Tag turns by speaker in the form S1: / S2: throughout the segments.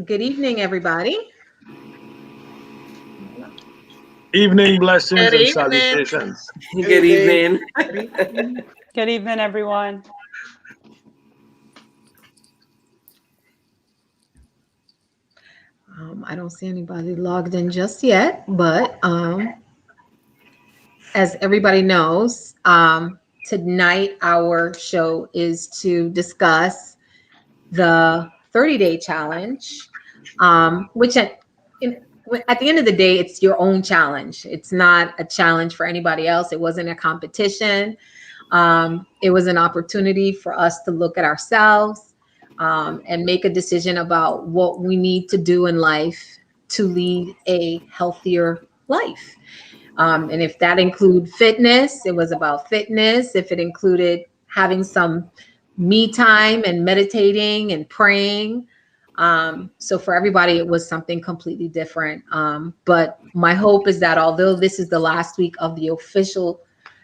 S1: Good evening, everybody.
S2: Evening blessings
S3: Good
S2: and
S3: evening.
S2: salutations.
S3: Good evening.
S4: Good evening, everyone.
S1: I don't see anybody logged in just yet, but as everybody knows, tonight our show is to discuss the 30-day challenge, which at the end of the day, it's your own challenge. It's not a challenge for anybody else. It wasn't a competition. It was an opportunity for us to look at ourselves and make a decision about what we need to do in life to lead a healthier life. And if that include fitness, it was about fitness. If it included having some me time and meditating and praying. So for everybody, it was something completely different. But my hope is that although this is the last week of the official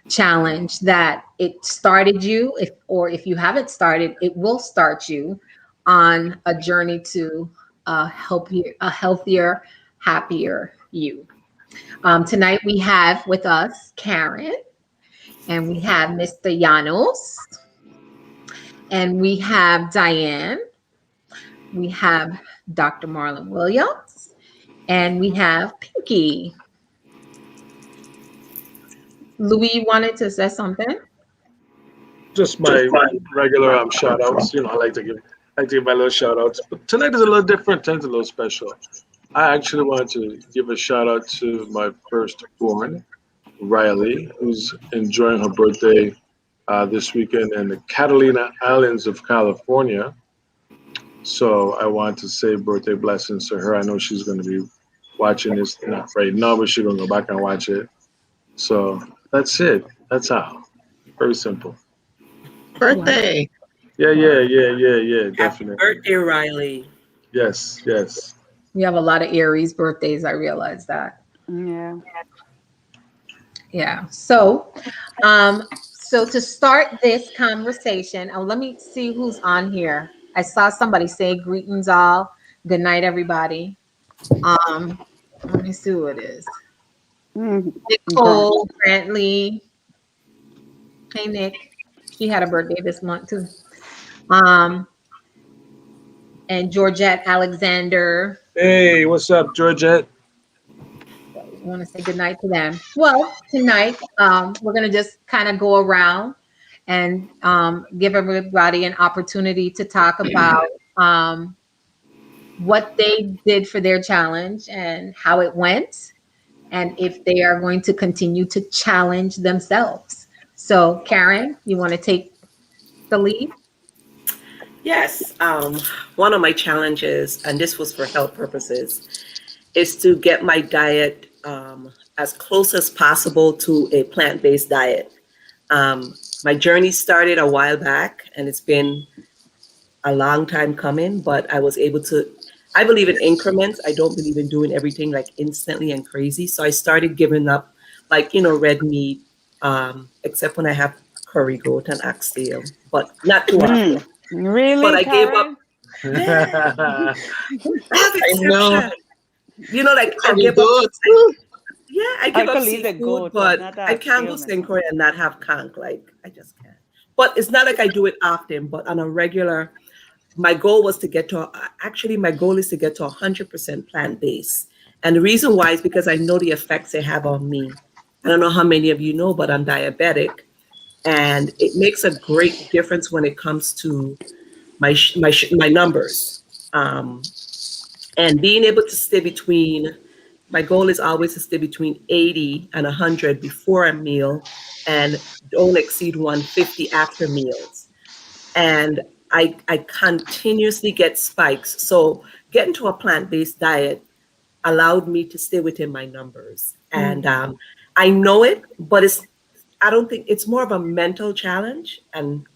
S1: challenge, that it started you, if you haven't started, it will start you on a journey to a healthier, happier you. Tonight we have with us Karen, and we have Mr. Janos, and we have Diane, we have Dr. Marlon Williams, and we have Pinky. Louis wanted to say something.
S2: Just my regular shout outs. I like to give my little shout outs. But tonight is a little different, tonight's a little special. I actually wanted to give a shout out to my firstborn, Riley, who's enjoying her birthday this weekend in the Catalina Islands of California. So I want to say birthday blessings to her. I know she's going to be watching this, not right now, but she's going to go back and watch it. So that's it. That's how. Very simple.
S3: Birthday.
S2: Yeah,
S3: Happy
S2: definitely.
S3: birthday, Riley.
S2: Yes.
S1: We have a lot of Aries birthdays. I realize that.
S4: Yeah.
S1: Yeah. So to start this conversation, let me see who's on here. I saw somebody say greetings all. Good night, everybody. Um, Let me see who it is.
S4: Mm.
S1: Nicole Brantley. Hey Nick. She had a birthday this month too. Um, and Georgette Alexander.
S2: Hey, what's up, Georgette?
S1: So I want to say good night to them. Well, tonight we're gonna just kind of go around and give everybody an opportunity to talk about what they did for their challenge and how it went, and if they are going to continue to challenge themselves. So, Karen, you want to take the lead?
S3: Yes. One of my challenges, and this was for health purposes, is to get my diet as close as possible to a plant-based diet. My journey started a while back, and it's been a long time coming, but I was able to. I believe in increments. I don't believe in doing everything like instantly and crazy. So I started giving up, like, red meat, except when I have curry goat and oxtail, but not too often. But
S4: Really,
S3: I gave up.
S4: Karen?
S3: Yeah, I have
S2: I know.
S3: exception. Like I
S2: Very
S3: give up.
S2: good.
S3: Yeah, I
S4: I
S3: give up
S4: could leave the
S3: seafood,
S4: goat, but
S3: but
S4: not
S3: I
S4: the
S3: can't go
S4: oxtail myself.
S3: Sinclair and not have conch. Like I just can't. But it's not like I do it often. But on a regular, my goal was to get to. Actually, my goal is to get to 100% plant based. And the reason why is because I know the effects they have on me. I don't know how many of you know, but I'm diabetic, and it makes a great difference when it comes to my numbers. Um, and being able to stay between my goal is always to stay between 80 and 100 before a meal and don't exceed 150 after meals. And I continuously get spikes. So getting to a plant-based diet allowed me to stay within my numbers. And I know it, but I don't think it's more of a mental challenge. And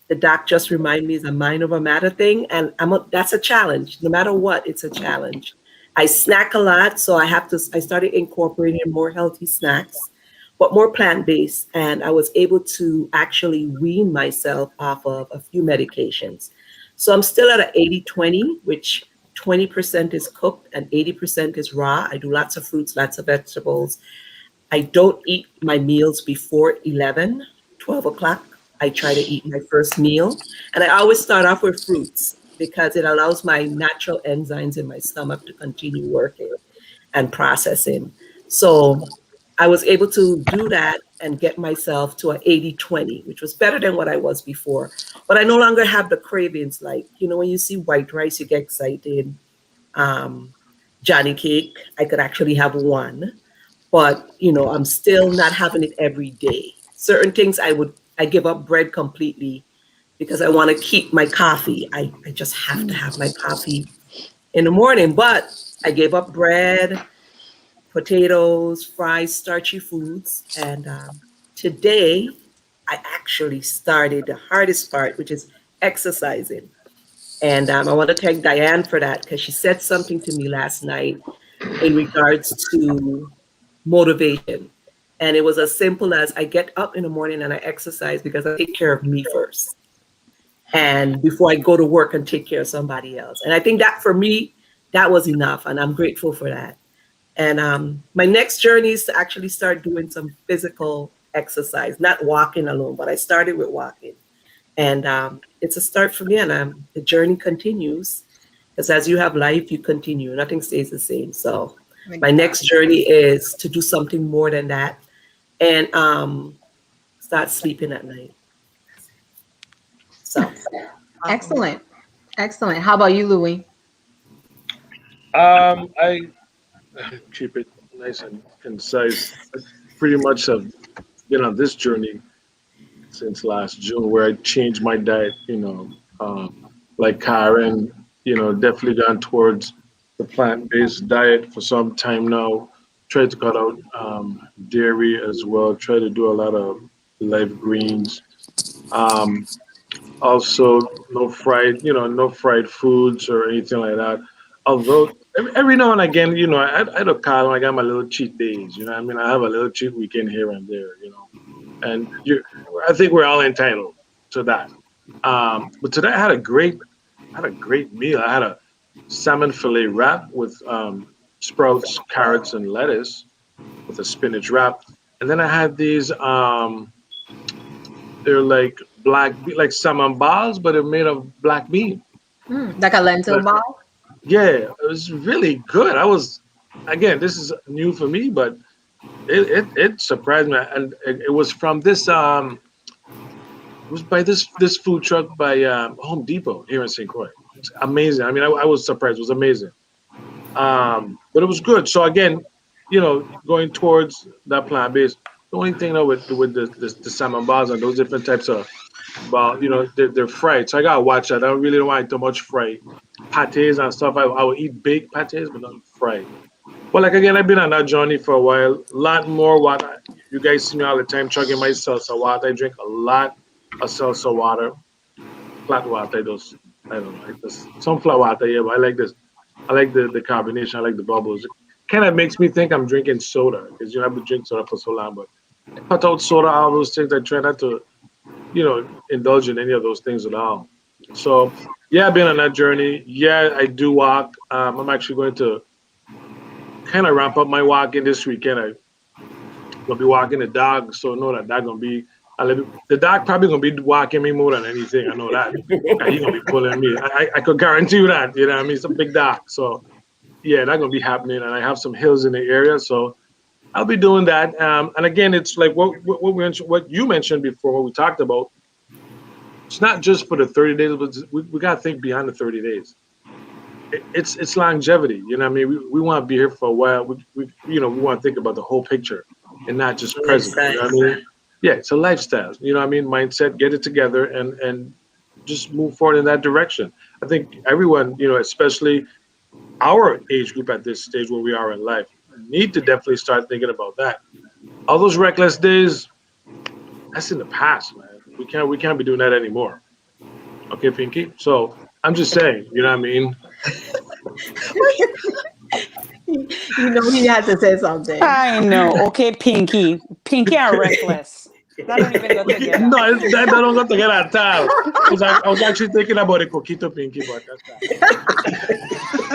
S3: the doc just reminded me it's a mind over matter thing, and that's a challenge. No matter what, it's a challenge. I snack a lot, so I started incorporating more healthy snacks, but more plant-based, and I was able to actually wean myself off of a few medications. So I'm still at an 80-20, which 20% is cooked and 80% is raw. I do lots of fruits, lots of vegetables. I don't eat my meals before 11, 12 o'clock. I try to eat my first meal. And I always start off with fruits because it allows my natural enzymes in my stomach to continue working and processing. So I was able to do that and get myself to an 80/20, which was better than what I was before. But I no longer have the cravings like, when you see white rice, you get excited. Um, Johnny cake, I could actually have one, but I'm still not having it every day. Certain things I give up bread completely because I want to keep my coffee. I just have to have my coffee in the morning, but I gave up bread, potatoes, fries, starchy foods. And today, I actually started the hardest part, which is exercising. And I want to thank Diane for that because she said something to me last night in regards to motivation. And it was as simple as I get up in the morning and I exercise because I take care of me first. And before I go to work and take care of somebody else. And I think that for me, that was enough. And I'm grateful for that. And my next journey is to actually start doing some physical exercise, not walking alone, but I started with walking. And it's a start for me. And the journey continues because as you have life, you continue. Nothing stays the same. So my next journey is to do something more than that and start sleeping at night. So
S1: Excellent. Excellent. How about you, Louis?
S2: I keep it nice and concise. I pretty much have been on this journey since last June where I changed my diet, like Karen, definitely gone towards the plant-based diet for some time now. Tried to cut out dairy as well. Try to do a lot of live greens. Um, Also, no fried foods or anything like that. Although every now and again, I don't call when I got my little cheat days. You know, what I mean, I have a little cheat weekend here and there. And I think we're all entitled to that. But today I had a great meal. I had a salmon fillet wrap with sprouts, carrots, and lettuce with a spinach wrap, and then I had these. They're like like salmon balls, but they're made of black bean.
S1: Like a lentil
S2: But
S1: ball?
S2: yeah, it was really good. Again, this is new for me, but it surprised me, and it was from this it was by this food truck by Home Depot here in St. Croix. It's amazing. I mean, I was surprised. It was amazing. But it was good. So again, going towards that plant based. The only thing though with the salmon balls and those different types of ball, they're fried. So I gotta watch that. I don't really don't want too much fried pates and stuff. I will eat baked pates, but not fried. But like again, I've been on that journey for a while. A lot more water. You guys see me all the time chugging my salsa water. I drink a lot of salsa water, flat water. Those I don't know, like this sunflower water. Yeah, but I like this. I like the carbonation. I like the bubbles. It kind of makes me think I'm drinking soda because I've been drinking soda for so long. But I cut out soda, all those things. I try not to, indulge in any of those things at all. So yeah, I've been on that journey. Yeah, I do walk. I'm actually going to kind of ramp up my walking this weekend. I'm gonna be walking the dog, so I know that dog gonna be. The dog probably gonna be walking me more than anything. I know that. He's gonna be pulling me. I could guarantee you that. You know what I mean? It's a big dog. So yeah, that's gonna be happening. And I have some hills in the area, so I'll be doing that. And again, it's like what you mentioned before, what we talked about. It's not just for the 30 days, but we gotta think beyond the 30 days. It's longevity. You know what I mean? We want to be here for a while. We want to think about the whole picture and not just present. You know what I mean? Yeah, it's a lifestyle. You know what I mean? Mindset, get it together and just move forward in that direction. I think everyone, especially our age group at this stage where we are in life, need to definitely start thinking about that. All those reckless days, that's in the past, man. We can't be doing that anymore. Okay, Pinky? So I'm just saying, you know what I mean?
S1: He had to say something.
S4: I know. Okay, Pinky. Pinky and reckless. That don't even go together.
S2: No, that don't go together at all. I was actually thinking about a coquito Pinky, but that's not.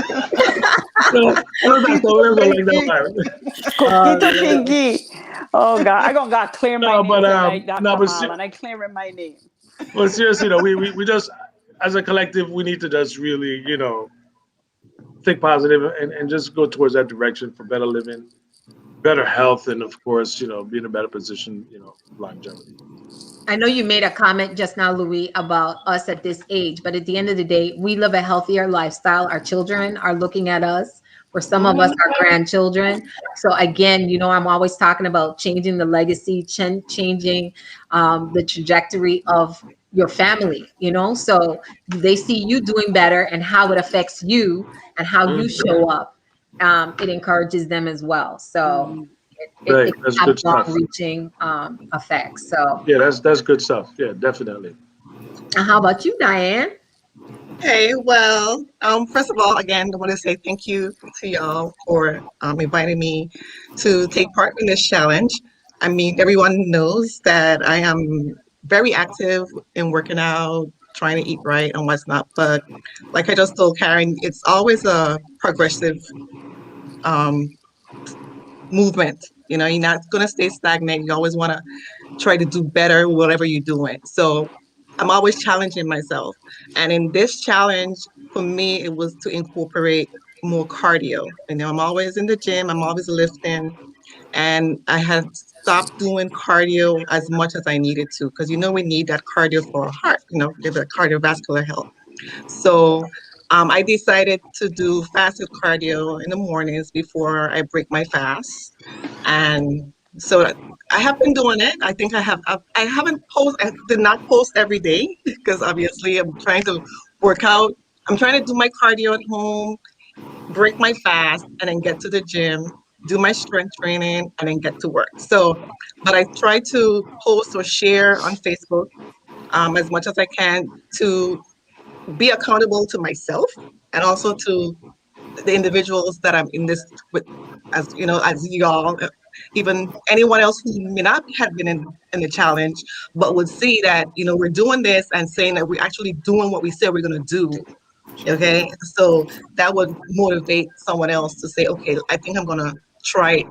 S2: That's like that.
S4: Coquito Pinky. Oh God, I gonna got clear my
S2: No,
S4: name
S2: but
S4: tonight,
S2: no,
S4: Dr. Marlon. I clearing my name.
S2: but seriously, we just as a collective, we need to just really, think positive and just go towards that direction for better living, better health, and of course, be in a better position, longevity.
S1: I know you made a comment just now, Louis, about us at this age, but at the end of the day, we live a healthier lifestyle. Our children are looking at us. For some of us, our grandchildren. So again, I'm always talking about changing the legacy, changing the trajectory of your family. So they see you doing better and how it affects you and how you
S2: Mhm.
S1: show up. It encourages them as well. So
S4: Mhm.
S1: it
S2: Right,
S1: can
S2: that's
S1: have
S2: good stuff.
S1: long-reaching effects. So.
S2: Yeah, that's good stuff. Yeah, definitely.
S1: And how about you, Diane?
S5: Okay, well, first of all, again, I want to say thank you to y'all for inviting me to take part in this challenge. I mean, everyone knows that I am very active in working out, trying to eat right and what's not. But like I just told Karen, it's always a progressive um, movement. You're not going to stay stagnant. You always want to try to do better, whatever you're doing. So I'm always challenging myself. And in this challenge, for me, it was to incorporate more cardio. I'm always in the gym, I'm always lifting, and I had stopped doing cardio as much as I needed to because we need that cardio for our heart, the cardiovascular health. So I decided to do fasted cardio in the mornings before I break my fast. And so I have been doing it. I think I haven't I did not post every day because obviously I'm trying to work out. I'm trying to do my cardio at home, break my fast, and then get to the gym, do my strength training, and then get to work. So, but I try to post or share on Facebook as much as I can to be accountable to myself and also to the individuals that I'm in this with, as y'all, even anyone else who may not have been in the challenge, but would see that, we're doing this and saying that we're actually doing what we said we're going to do. Okay. So that would motivate someone else to say, okay, I think I'm going to try it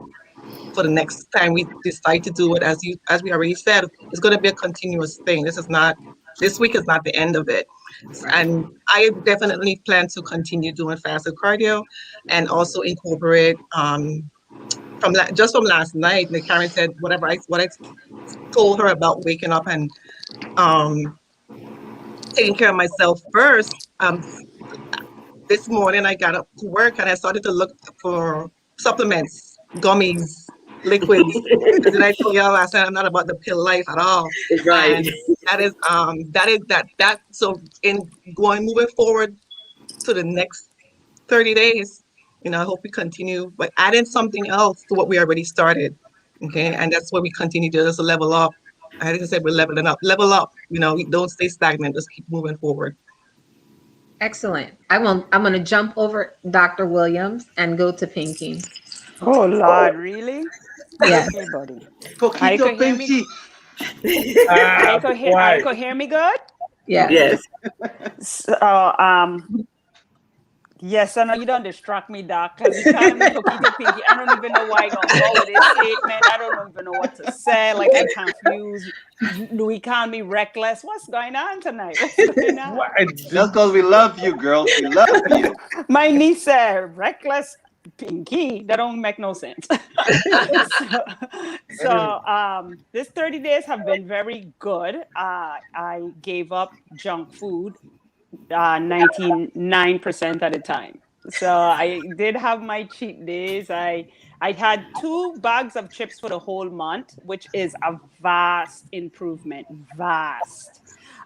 S5: for the next time we decide to do it. As we already said, it's going to be a continuous thing. This week is not the end of it. And I definitely plan to continue doing fasted cardio and also incorporate from last night. Karen said what I told her about waking up and um, taking care of myself first. This morning I got up to work and I started to look for supplements, gummies, liquids. Because did I tell y'all last night I'm not about the pill life at all.
S3: Right.
S5: And that is. So in moving forward to the next 30 days, I hope we continue by adding something else to what we already started. Okay. And that's what we continue to just level up. I didn't say we're leveling up, level up, don't stay stagnant, just keep moving forward.
S1: Excellent. I'm going to jump over Dr. Williams and go to Pinky.
S4: Oh Lord, really?
S1: Yes.
S4: Okay, buddy. I
S6: Poquito
S4: could hear me.
S6: Pinky.
S4: I could hear me good.
S1: Yes.
S3: Yes.
S4: So, yes, I know you don't distract me, Doc, because you calling me Coquito Pinky. I don't even know why I'm gonna go with this statement. I don't even know what to say. Like I'm confused. Louis called me reckless. What's going on tonight? What's going on?
S2: What?
S6: That's because we love you, girl. We love you.
S4: My niece said reckless Pinky. That don't make no sense. This 30 days have been very good. I gave up junk food 99% at a time. So I did have my cheat days. I had 2 bags of chips for the whole month, which is a vast improvement. Vast.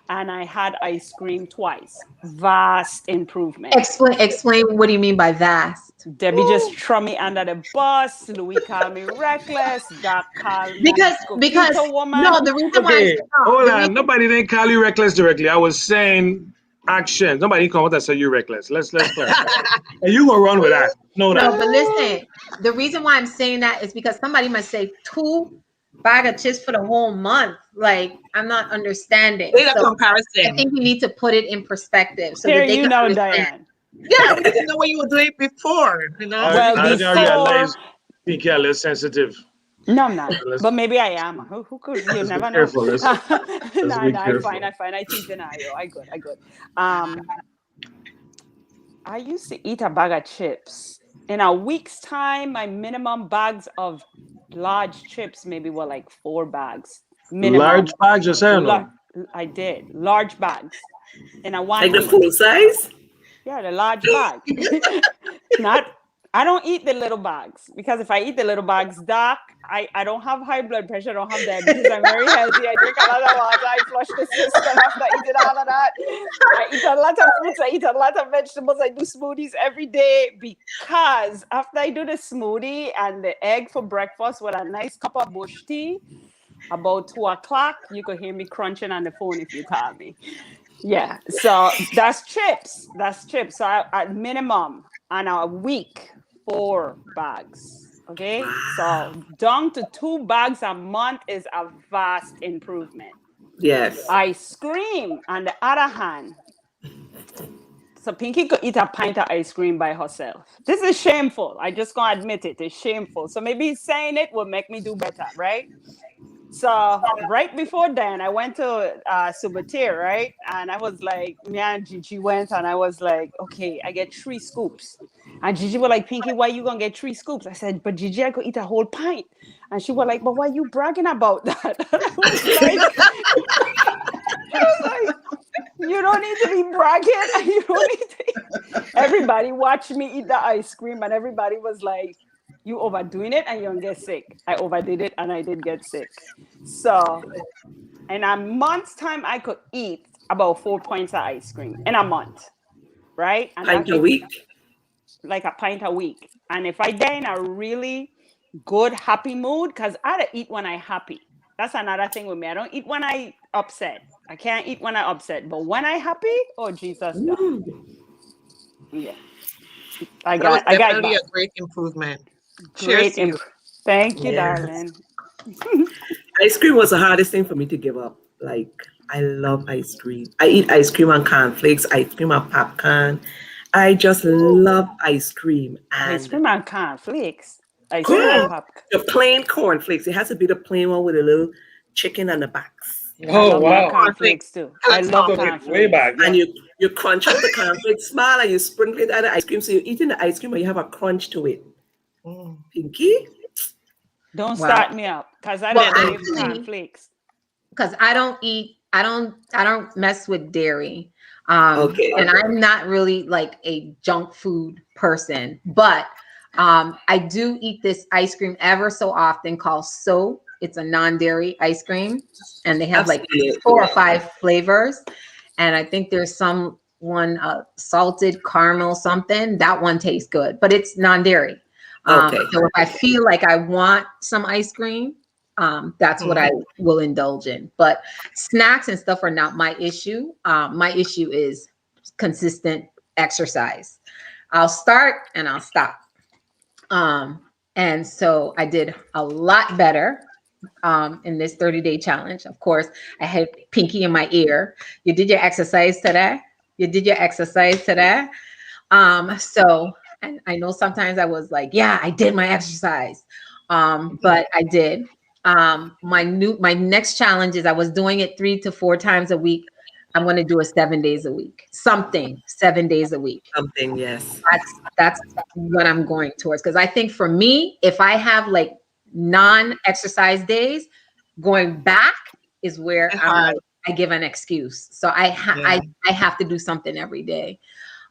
S4: And I had ice cream twice. Vast improvement.
S1: Explain what do you mean by vast?
S4: Debbie just threw me under the bus. Louis called me reckless. Doc called me
S1: Because
S4: coquito woman.
S1: no, the reason why
S2: Okay,
S1: no,
S2: hold
S1: the
S2: on.
S1: reason
S2: Nobody didn't call you reckless directly. I was saying actions. Nobody come out and say you reckless. Let's clarify. And you gonna run with that. Know
S1: no,
S2: that.
S1: but listen, the reason why I'm saying that is because somebody must say 2 bag of chips for the whole month. Like I'm not understanding.
S5: Data
S1: So I
S5: comparison.
S1: think we need to put it in perspective so
S4: Here
S1: that they
S4: you
S1: can
S4: know,
S1: understand.
S4: Diane.
S5: Yeah, I didn't know what you were doing before, you know?
S4: Well,
S2: I
S4: before,
S2: realize Pinky a little sensitive.
S4: no, I'm not.
S2: Let's,
S4: But maybe I am. Who could, you
S2: let's be
S4: never know.
S2: careful. Let's
S4: No,
S2: be
S4: no, I
S2: careful.
S4: find, I teach Denario. I good, I good. Um, I used to eat a bag of chips. In a week's time, my minimum bags of large chips maybe were like 4 bags.
S2: Large
S4: Minimum.
S2: bags, you say
S4: La-
S2: no?
S4: I did. Large bags in a
S3: Like
S4: 1
S3: the
S4: week.
S3: full size?
S4: Yeah, the large bag. Not, I don't eat the little bags because if I eat the little bags, doc, I don't have high blood pressure, I don't have diabetes. I'm very healthy. I drink a lot of water. I flush the system after eating all of that. I eat a lot of fruits. I eat a lot of vegetables. I do smoothies every day because after I do the smoothie and the egg for breakfast with a nice cup of bush tea, about 2 o'clock, you could hear me crunching on the phone if you call me. Yeah, so that's chips. That's chips. So at minimum on a week, 4 bags. Okay, so down to 2 bags a month is a vast improvement.
S3: Yes.
S4: Ice cream, on the other hand, so Pinky could eat a pint of ice cream by herself. This is shameful. I just gonna admit it. It's shameful. So maybe saying it will make me do better, right? So right before then, I went to Subatir, right? And I was like, me and Gigi went, and I was like, okay, I get 3 scoops. And Gigi was like, Pinky, why you gonna get 3 scoops? I said, but Gigi, I could eat a whole pint. And she was like, but why you bragging about that? I was like, she was like, you don't need to be bragging, and you don't need to. Everybody watched me eat the ice cream, and everybody was like, you overdoing it and you don't get sick. I overdid it and I did get sick. So in a month's time, I could eat about 4 pints of ice cream in a month, right? And
S3: Pint
S4: that's
S3: a week?
S4: like a pint a week. And if I die in a really good, happy mood, because I don't eat when I'm happy. That's another thing with me. I don't eat when I upset. I can't eat when I upset. But when I happy, oh Jesus God. Yeah. I
S5: That was
S4: got
S5: definitely
S4: back.
S5: a great improvement. Cheers
S4: Great
S5: to you.
S4: Thank you,
S3: Yes.
S4: darling.
S3: Ice cream was the hardest thing for me to give up. Like, I love ice cream. I eat ice cream and cornflakes, ice cream and popcorn. I just love ice cream.
S4: Ice
S3: And
S4: cream and cornflakes. Ice cream and
S3: corn,
S4: popcorn.
S3: the plain cornflakes. It has to be the plain one with a little chicken on the backs.
S4: I
S2: Oh
S4: love my
S2: wow!
S4: cornflakes too.
S5: I
S4: I
S5: like
S4: love
S2: Took it way
S4: cornflakes.
S2: back.
S3: And you crunch up the cornflakes small and you sprinkle it on the ice cream. So you're eating the ice cream but you have a crunch to it.
S5: Mm.
S3: Pinky?
S4: Don't
S1: Wow.
S4: start me up because I
S1: Well,
S4: love
S1: actually,
S4: cornflakes.
S1: because I don't mess with dairy.
S3: Okay.
S1: And I'm not really like a junk food person, but I do eat this ice cream ever so often called So. It's a non-dairy ice cream, and they have like
S3: Absolutely.
S1: 4 or 5 flavors. And I think there's some one salted caramel something. That one tastes good, but it's non-dairy.
S3: Okay.
S1: So if I feel like I want some ice cream, that's what I will indulge in. But snacks and stuff are not my issue. My issue is consistent exercise. I'll start and I'll stop. And so I did a lot better in this 30-day challenge. Of course, I had Pinky in my ear. You did your exercise today. You did your exercise today. So, and I know sometimes I was like, yeah, I did my exercise. But I did. My next challenge is I was doing it 3 to 4 times a week. I'm going to do it 7 days a week. 7 days a week.
S3: Something, yes.
S1: That's what I'm going towards. Because I think for me, if I have like non-exercise days, going back is where I give an excuse. So I have to do something every day.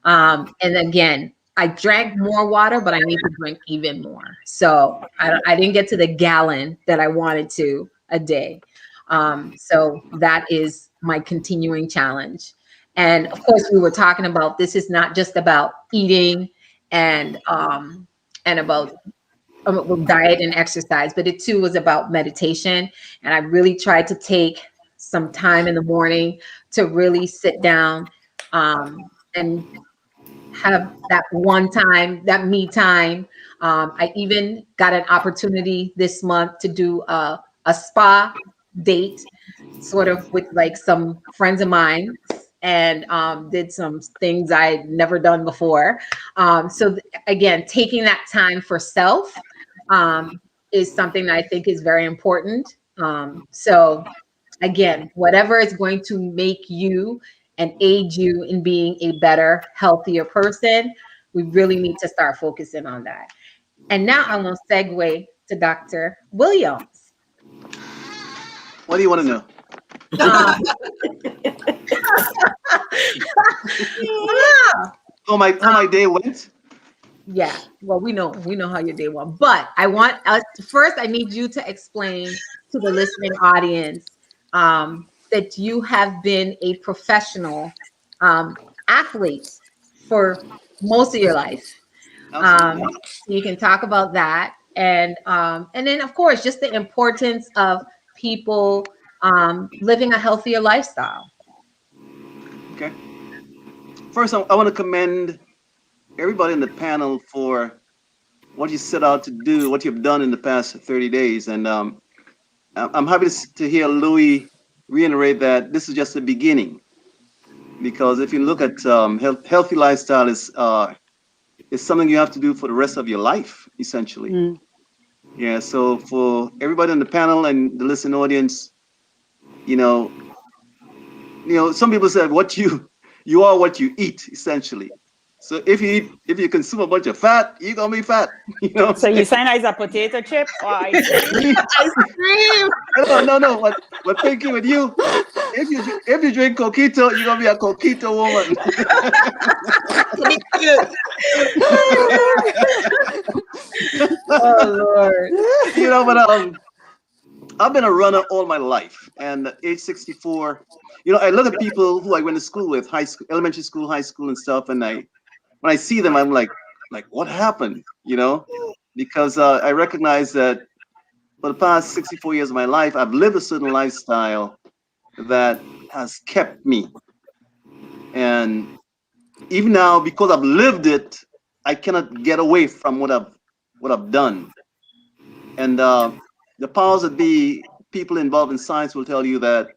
S1: And again, I drank more water, but I need to drink even more. So I didn't get to the gallon that I wanted to a day. So that is my continuing challenge. And of course, we were talking about this is not just about eating and about diet and exercise, but it too was about meditation. And I really tried to take some time in the morning to really sit down and have that one time, that me time. I even got an opportunity this month to do a spa date, sort of with like some friends of mine. and did some things I'd never done before. Again, taking that time for self is something that I think is very important. Again, whatever is going to make you and aid you in being a better, healthier person, we really need to start focusing on that. And now I'm going to segue to Dr. Williams.
S6: What do you want to know?
S1: Um,
S6: How my day went?
S1: yeah, well, we know how your day went, but I want us first. I need you to explain to the listening audience that you have been a professional athlete for most of your life.
S6: Absolutely.
S1: So you can talk about that, and then of course just the importance of people living a healthier lifestyle.
S6: Okay. First, I want to commend everybody in the panel for what you set out to do, what you've done in the past 30 days. And I'm happy to hear Louis reiterate that this is just the beginning. Because if you look at healthy lifestyle is something you have to do for the rest of your life, essentially.
S4: Mm.
S6: Yeah. So for everybody on the panel and the listening audience, you know, some people say you are what you eat, essentially. So if you consume a bunch of fat, you're gonna be fat. You know what
S4: So
S6: I'm
S4: you
S6: saying?
S4: sign as a potato chip or ice cream?
S5: Ice cream.
S6: No. But thinking with you, if you drink coquito, you're gonna be a coquito woman.
S5: To be cute.
S1: Oh Lord.
S6: But I've been a runner all my life, and at age 64, I look at people who I went to school with, high school, elementary school, high school, and stuff, and when I see them, I'm like, what happened? Because I recognize that for the past 64 years of my life, I've lived a certain lifestyle that has kept me. And even now, because I've lived it, I cannot get away from what I've done. And the powers that be, people involved in science will tell you that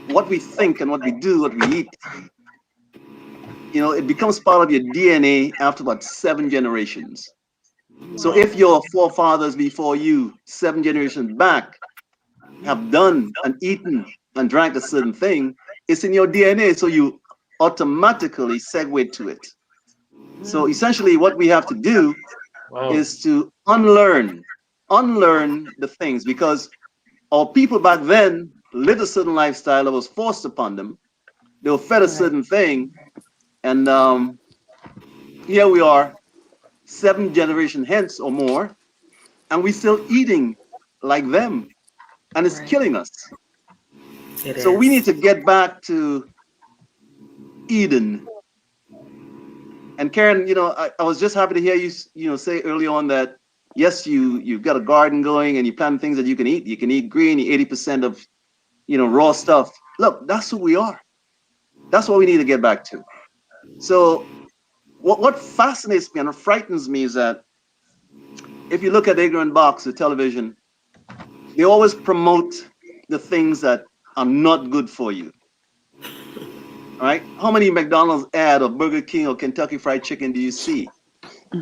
S6: what we think and what we do, what we eat, it becomes part of your DNA after about 7 generations. So if your forefathers before you, 7 generations back, have done and eaten and drank a certain thing, it's in your DNA. So you automatically segue to it. So essentially, what we have to do
S2: Wow.
S6: is to unlearn the things, because our people back then lived a certain lifestyle that was forced upon them. They were fed a
S4: Right.
S6: certain thing, and here we are, 7 generations hence or more, and we're still eating like them, and it's
S1: Right.
S6: killing us.
S3: It
S6: So we need
S3: is.
S6: to get back to Eden. And Karen, I was just happy to hear you say early on that yes, you've got a garden going and you plant things that you can eat. You can eat green, 80% of raw stuff. Look, that's who we are. That's what we need to get back to. So what fascinates me and frightens me is that if you look at Ignorant Box, the television, they always promote the things that are not good for you. All right. How many McDonald's ad or Burger King or Kentucky Fried Chicken do you see?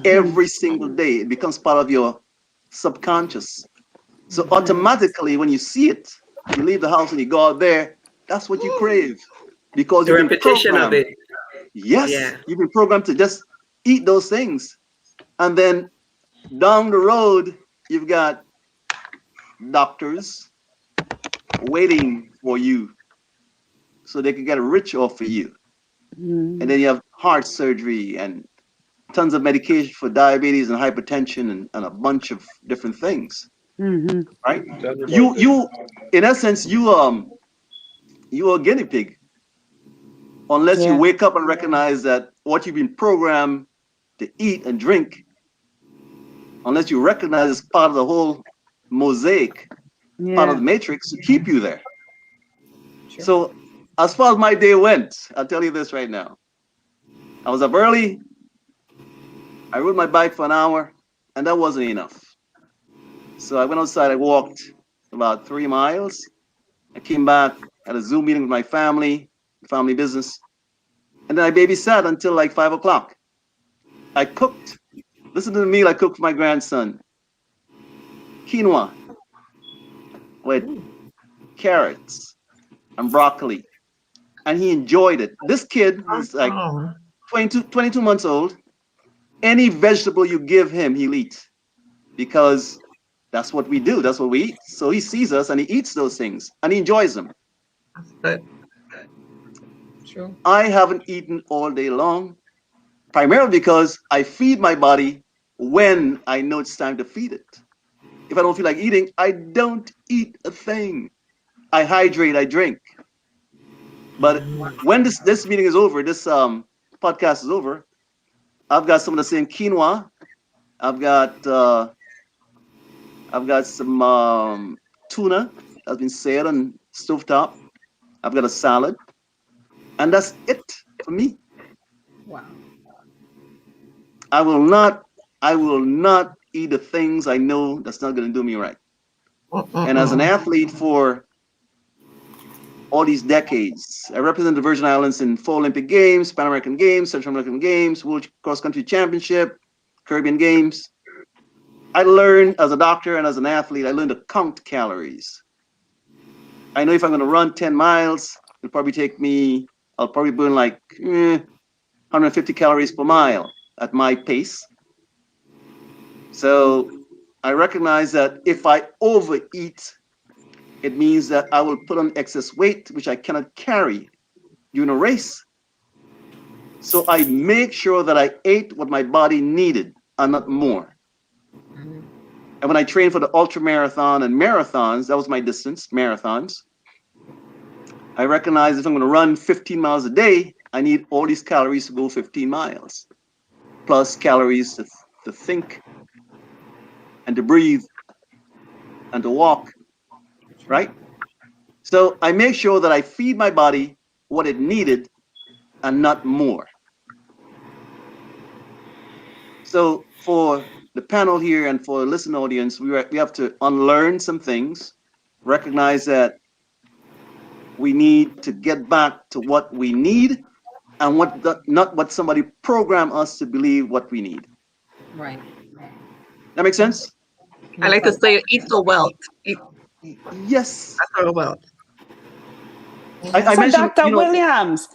S6: Every single day. It becomes part of your subconscious. So automatically, when you see it, you leave the house and you go out there, that's what you crave, because
S3: The
S6: you've been
S3: repetition of
S6: programmed.
S3: it.
S6: Yes,
S3: Yeah.
S6: you've been programmed to just eat those things. And then down the road, you've got doctors waiting for you so they can get rich off of you. And then you have heart surgery and tons of medication for diabetes and hypertension and a bunch of different things,
S4: Mm-hmm.
S6: right?
S2: Tell me about this.
S6: You in essence, you are a guinea pig unless you
S4: Yeah.
S6: wake up and recognize that what you've been programmed to eat and drink, unless you recognize it's part of the whole mosaic, part of
S4: Yeah.
S6: the matrix to keep you there.
S1: Sure.
S6: So as far as my day went, I'll tell you this right now. I was up early, I rode my bike for an hour, and that wasn't enough. So I went outside, I walked about 3 miles. I came back, had a Zoom meeting with my family, family business. And then I babysat until like 5 o'clock. I cooked. Listen to the meal I cooked for my grandson. Quinoa with carrots and broccoli. And he enjoyed it. This kid is like
S5: Oh,
S6: 22 months old. Any vegetable you give him, he'll eat because that's what we do. That's what we eat. So he sees us and he eats those things and he enjoys them.
S5: that's good.
S1: True.
S6: I haven't eaten all day long, primarily because I feed my body when I know it's time to feed it. If I don't feel like eating, I don't eat a thing. I hydrate, I drink. But when this meeting is over, this podcast is over, I've got some of the same quinoa. I've got uh, I've got some tuna that's been sailed on stovetop. I've got a salad, and that's it for me.
S1: Wow.
S6: I will not I will not eat the things I know that's not going to do me right. And as an
S5: Mm-mm-mm.
S6: athlete for all these decades, I represent the Virgin Islands in 4 Olympic Games, Pan American Games, Central American Games, World Cross Country Championship, Caribbean Games. I learned as a doctor and as an athlete, I learned to count calories. I know if I'm going to run 10 miles, it'll probably take me, I'll probably burn like 150 calories per mile at my pace. So I recognize that if I overeat, it means that I will put on excess weight, which I cannot carry during a race. So I make sure that I ate what my body needed and not more.
S1: Mhm.
S6: And when I trained for the ultra marathon and marathons, that was my distance, marathons. I recognize if I'm going to run 15 miles a day, I need all these calories to go 15 miles, plus calories to think and to breathe and to walk, right? So I make sure that I feed my body what it needed and not more. So for the panel here and for the listening audience, we have to unlearn some things, recognize that we need to get back to what we need and not what somebody programmed us to believe what we need.
S1: Right.
S6: That makes sense?
S5: I
S1: Makes
S5: like to
S1: sense.
S5: say, eat the wealth. Eat
S6: Yes.
S5: that's our wealth.
S6: I
S4: So,
S6: mentioned,
S4: Dr. Williams,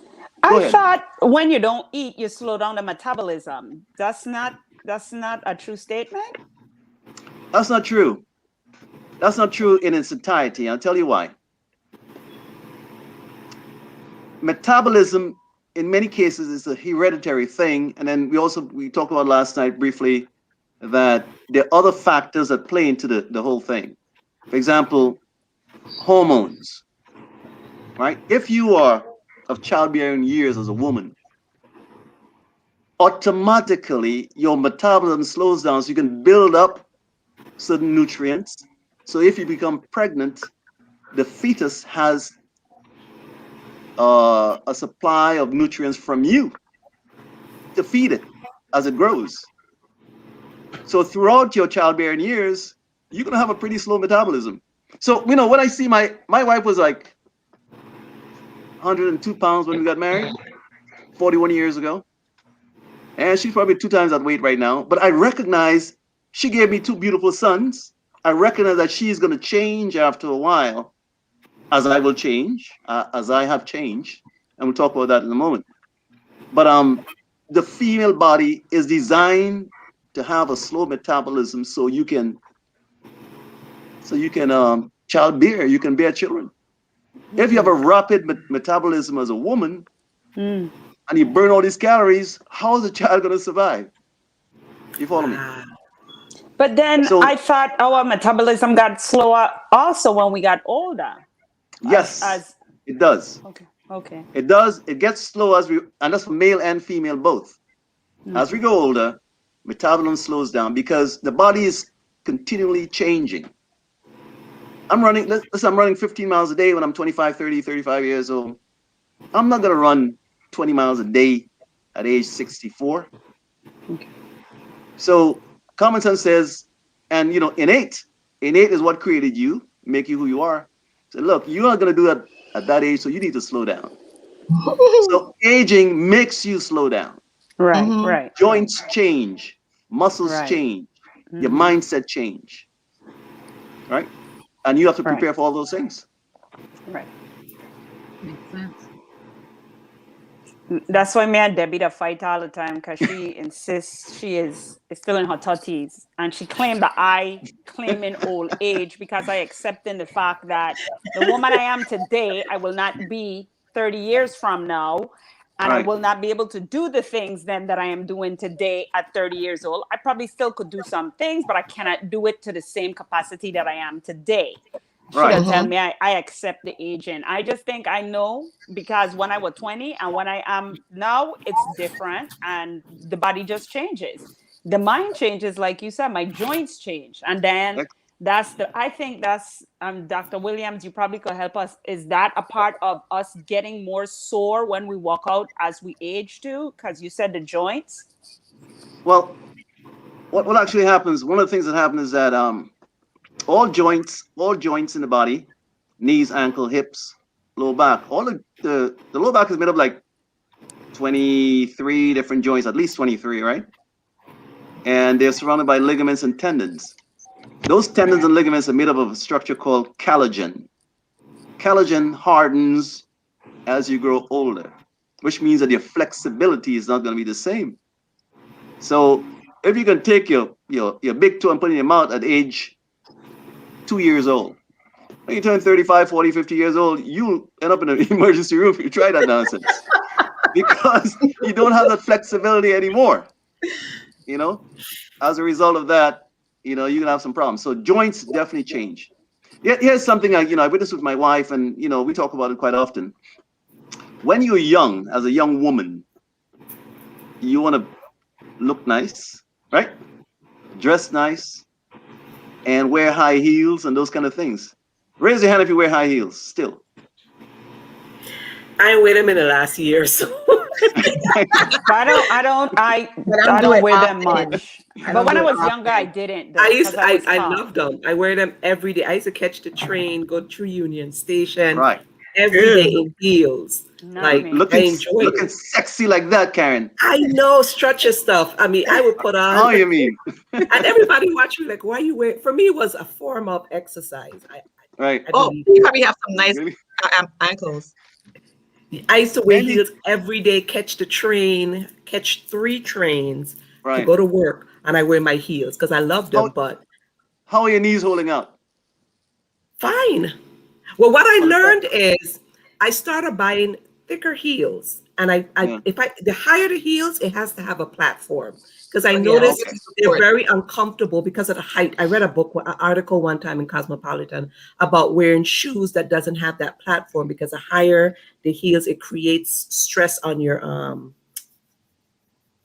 S6: go
S4: I
S6: ahead.
S4: thought when you don't eat, you slow down the metabolism. That's not a true statement.
S6: That's not true. That's not true in its entirety. I'll tell you why. Metabolism, in many cases, is a hereditary thing. And then we talked about last night briefly that there are other factors that play into the whole thing. For example, hormones, right? If you are of childbearing years as a woman, automatically your metabolism slows down so you can build up certain nutrients. So if you become pregnant, the fetus has a supply of nutrients from you to feed it as it grows. So throughout your childbearing years, you're gonna have a pretty slow metabolism. So when I see my wife was like 102 pounds when we got married, 41 years ago, and she's probably 2 times that weight right now. But I recognize she gave me 2 beautiful sons. I recognize that she's gonna change after a while, as I will change, as I have changed, and we'll talk about that in a moment. But the female body is designed to have a slow metabolism so you can child bear, you can bear children. If you have a rapid metabolism as a woman
S4: Mm.
S6: and you burn all these calories, how is the child going to survive? You follow me?
S5: Wow.
S4: But then
S6: So
S4: I thought our metabolism got slower also when we got older.
S6: yes,
S4: As
S6: it does.
S4: Okay, okay.
S6: It does. It gets slow and that's for male and female both. As we
S4: Mm.
S6: go older, metabolism slows down because the body is continually changing. I'm running 15 miles a day when I'm 25, 30, 35 years old. I'm not going to run 20 miles a day at age 64.
S4: Okay.
S6: So common sense says, and innate is what created you, make you who you are. So look, you're not going to do that at that age, so you need to slow down. So aging makes you slow down.
S4: Right,
S5: Mhm.
S4: right,
S6: Joints change, muscles
S4: right.
S6: change, your
S4: Hmm.
S6: mindset change, right? And you have to
S4: Right,
S6: prepare for all those things.
S4: right.
S1: Makes sense.
S4: That's why me and Debbie to fight all the time because she insists she is still in her 30s and she claimed that I claiming old age because I accepting the fact that the woman I am today I will not be 30 years from now, and I
S6: Right,
S4: will not be able to do the things then that I am doing today at 30 years old. I probably still could do some things, but I cannot do it to the same capacity that I am today. She
S6: right.
S4: don't tell
S5: Mhm.
S4: me I accept the aging. I just think I know because when I was 20 and when I am now, it's different and the body just changes. The mind changes, like you said, my joints change. And then
S6: Ex-
S4: I think that's Dr. Williams, you probably could help us. Is that a part of us getting more sore when we walk out as we age too? Because you said the joints.
S6: Well, what actually happens? One of the things that happens is that all joints in the body, knees, ankle, hips, lower back, all the lower back is made up like 23 different joints, at least 23, right? And they're surrounded by ligaments and tendons. Those tendons and ligaments are made up of a structure called collagen. Collagen hardens as you grow older, which means that your flexibility is not going to be the same. So if you can take your big toe and put it in your mouth at age 2 years old, when you turn 35, 40, 50 years old, you'll end up in an emergency room if you try that nonsense because you don't have that flexibility anymore. You know, as a result of that, you can have some problems. So joints definitely change. Yeah, here's something I witnessed with my wife, and we talk about it quite often. When you're young, as a young woman, you want to look nice, right? Dress nice, and wear high heels and those kind of things. Raise your hand if you wear high heels still.
S3: I wear them in the last year, so
S4: But
S1: But I
S4: I
S1: don't do
S4: don't
S1: it
S4: wear them
S1: often.
S4: much.
S1: I
S4: But
S1: don't
S4: when
S1: do
S4: I
S1: it
S4: was younger, I
S1: often.
S4: didn't
S3: I
S4: though,
S3: used
S4: because I was
S3: I
S4: tall.
S3: love them. I wear them every day. I used to catch the train, go through Union Station
S6: Right.
S3: every day
S2: Ew.
S3: in heels.
S4: Not
S3: Like
S4: me.
S3: I
S6: Looking
S3: enjoy
S6: looking
S3: it.
S6: sexy like that, Karen.
S3: I know structure stuff. I mean, I would put on,
S6: How you mean?
S3: and everybody watch me like, "Why you wear?" For me, it was a form of exercise.
S6: Right.
S3: I
S5: Oh,
S3: believe
S5: you
S3: it.
S5: probably have some nice
S6: Really?
S5: ankles.
S3: I used to wear
S6: Any
S3: heels every day, catch the train, catch 3 trains to
S6: right.
S3: go to work, and I wear my heels because I love
S6: How
S3: them. But
S6: how are your knees holding out
S3: fine. Well, what I
S6: on the track?
S3: learned is I started buying thicker heels, and
S6: Yeah.
S3: the higher the heels, it has to have a platform because I
S5: Oh yeah,
S3: noticed
S5: give you
S3: they're
S5: support.
S3: very uncomfortable because of the height. I read an article one time in Cosmopolitan about wearing shoes that doesn't have that platform because the higher the heels, it creates stress on your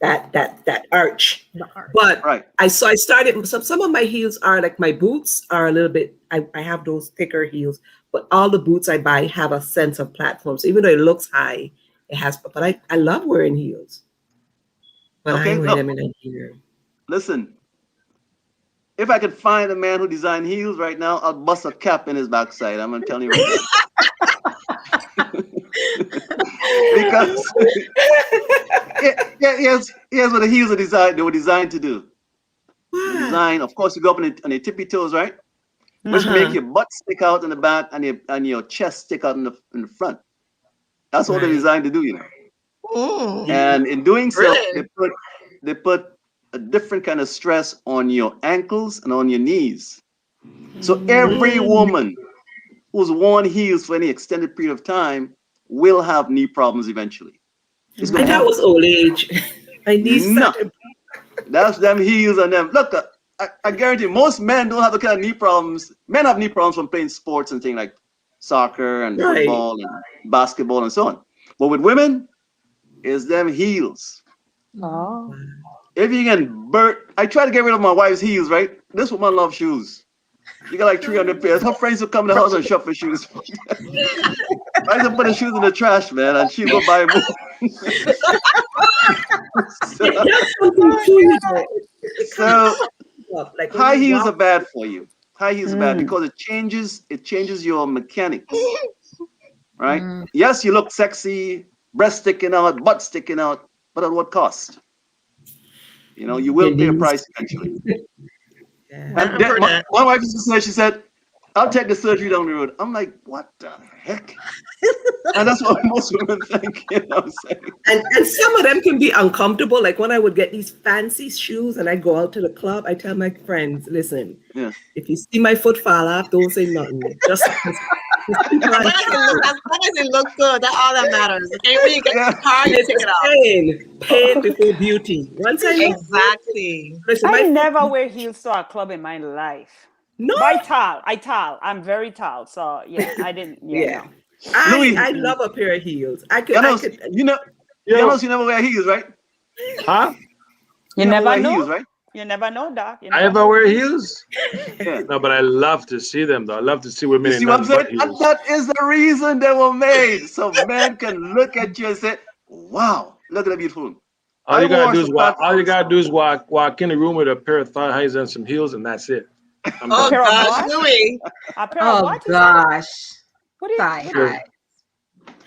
S3: that arch.
S1: The arch.
S3: But
S6: Right.
S3: I started some of my heels are like my boots are a little bit I have those thicker heels, but all the boots I buy have a sense of platform. So even though it looks high, it has but I love wearing heels. But I
S6: Okay.
S3: ain't wear
S6: Look,
S3: them in a year.
S6: listen. If I could find a man who designed heels right now, I'll bust a cap in his backside. I'm gonna tell you right now. Because yeah, yeah, here's what the heels are designed. They were designed to do. They're
S3: What?
S6: designed, of course, you go up on your tippy toes, right? Which make
S3: Uh-huh.
S6: your butt stick out in the back and your chest stick out in the front. That's what they're
S3: Right.
S6: designed to do, you know.
S5: Mm,
S6: And in doing so,
S5: really?
S6: they put a different kind of stress on your ankles and on your knees. So every
S3: Mm.
S6: woman who's worn heels for any extended period of time will have knee problems eventually. It's
S3: I
S6: gonna
S3: thought it
S6: happen.
S3: was old age. My knees
S6: No,
S3: started.
S6: that's them heels and them. Look, I guarantee most men don't have the kind of knee problems. Men have knee problems from playing sports and things like soccer and
S3: Right.
S6: football and basketball and so on. But with women, it's them heels.
S1: Mhm.
S4: Oh.
S6: If you can I try to get rid of my wife's heels, right? This woman loves shoes. She got like 300 pairs. Her friends will come to the house and shop for shoes. I used to put the shoes in the trash, man, and she'll go buy more. so,
S3: That's something too, you know. It kind of
S6: so
S3: up. Like when
S6: high
S3: you
S6: heels are
S3: walk.
S6: bad for you. High heels are bad
S4: Mm.
S6: because it changes your mechanics, right?
S1: Mm.
S6: Yes, you look sexy breast sticking out, butt sticking out, but at what cost? You know, you will
S3: Your
S6: pay a
S3: knees.
S6: price eventually.
S3: Yeah.
S6: And
S5: I've heard
S6: my,
S5: that.
S6: my wife used to say, she said, I'll take the surgery down the road. I'm like, what the heck? And that's what most women think, you know what I'm saying?
S3: And some of them can be uncomfortable. Like when I would get these fancy shoes and I go out to the club, I tell my friends, listen,
S6: Yeah.
S3: if you see my foot fall off, don't say nothing. Just keep
S5: As
S3: on
S5: long as it look, as long as it look good, that's all that matters. Okay, when you get to
S6: Yeah.
S5: the car, you
S3: It's
S5: take it off.
S3: pain before beauty. Once I look good,
S5: Exactly.
S3: listen,
S4: I
S3: my foot,
S4: never wear heels to a club in my life.
S3: no,
S4: But I tall. I'm very tall. So yeah, I didn't. Yeah,
S3: yeah.
S4: no.
S6: Louis,
S3: I love a pair of heels. I
S6: Janos,
S3: could.
S6: you know,
S2: Yo,
S6: Janos, you never wear heels, right?
S2: huh?
S4: You
S6: You never
S4: never
S6: wear
S4: know.
S6: heels, right?
S4: You never know, Doc. You
S2: I
S4: never
S2: ever
S4: know.
S2: wear heels?
S6: Yeah.
S2: No, but I love to see them though. I love to see women
S6: You
S2: in
S6: see what I'm
S2: nothing but
S6: saying? And
S2: heels.
S6: that is the reason they were made. So men can look at you and say, wow, look at that beautiful woman.
S2: All
S6: I
S2: you gotta
S6: wore
S2: do
S6: some
S2: is walk. All you
S6: platforms.
S2: gotta do is walk in the room with a pair of thigh highs and some heels, and that's it. I'm
S4: A
S5: Oh
S2: done.
S4: pair of
S5: gosh,
S4: what?
S5: Louis.
S4: A pair of
S1: Oh
S4: what? You said?
S1: gosh.
S4: What is?
S1: Thigh
S4: What is?
S2: Sure.
S1: high.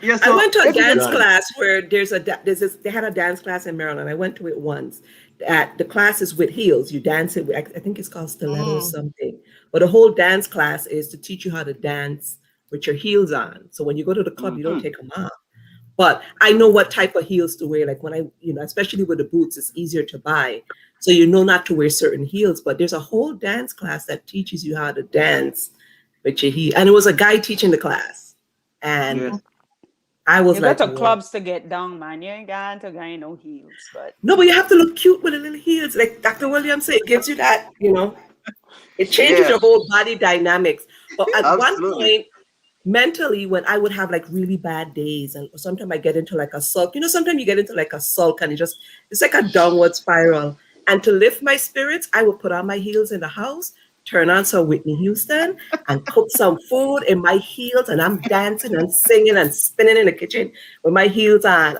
S6: Yeah,
S3: I
S6: so
S3: went to a
S6: if you
S3: dance
S6: can,
S2: Done.
S3: class where they had a dance class in Maryland. I went to it once. The class is with heels. You dance it with, I think it's called stiletto or
S5: Mm.
S3: something. But the whole dance class is to teach you how to dance with your heels on. So when you go to the club, you don't
S6: Mhm.
S3: take them off. But I know what type of heels to wear. Like when especially with the boots, it's easier to buy. So you know not to wear certain heels. But there's a whole dance class that teaches you how to dance with your heel. And it was a guy teaching the class. And
S6: yes.
S3: I was
S4: You go
S3: like,
S4: to
S3: whoa.
S4: clubs to get down, man. You ain't got to get no heels, but
S3: No, but you have to look cute with the little heels. Like Dr. Williams said, it gives you that, it changes
S6: Yeah,
S3: your whole body dynamics. But at one
S6: absolutely.
S3: point, mentally, when I would have like really bad days, and sometimes I get into like a sulk, sometimes you get into like a sulk and it's like a downward spiral. And to lift my spirits, I would put on my heels in the house, turn on some Whitney Houston, and cook some food in my heels. And I'm dancing and singing and spinning in the kitchen with my heels on.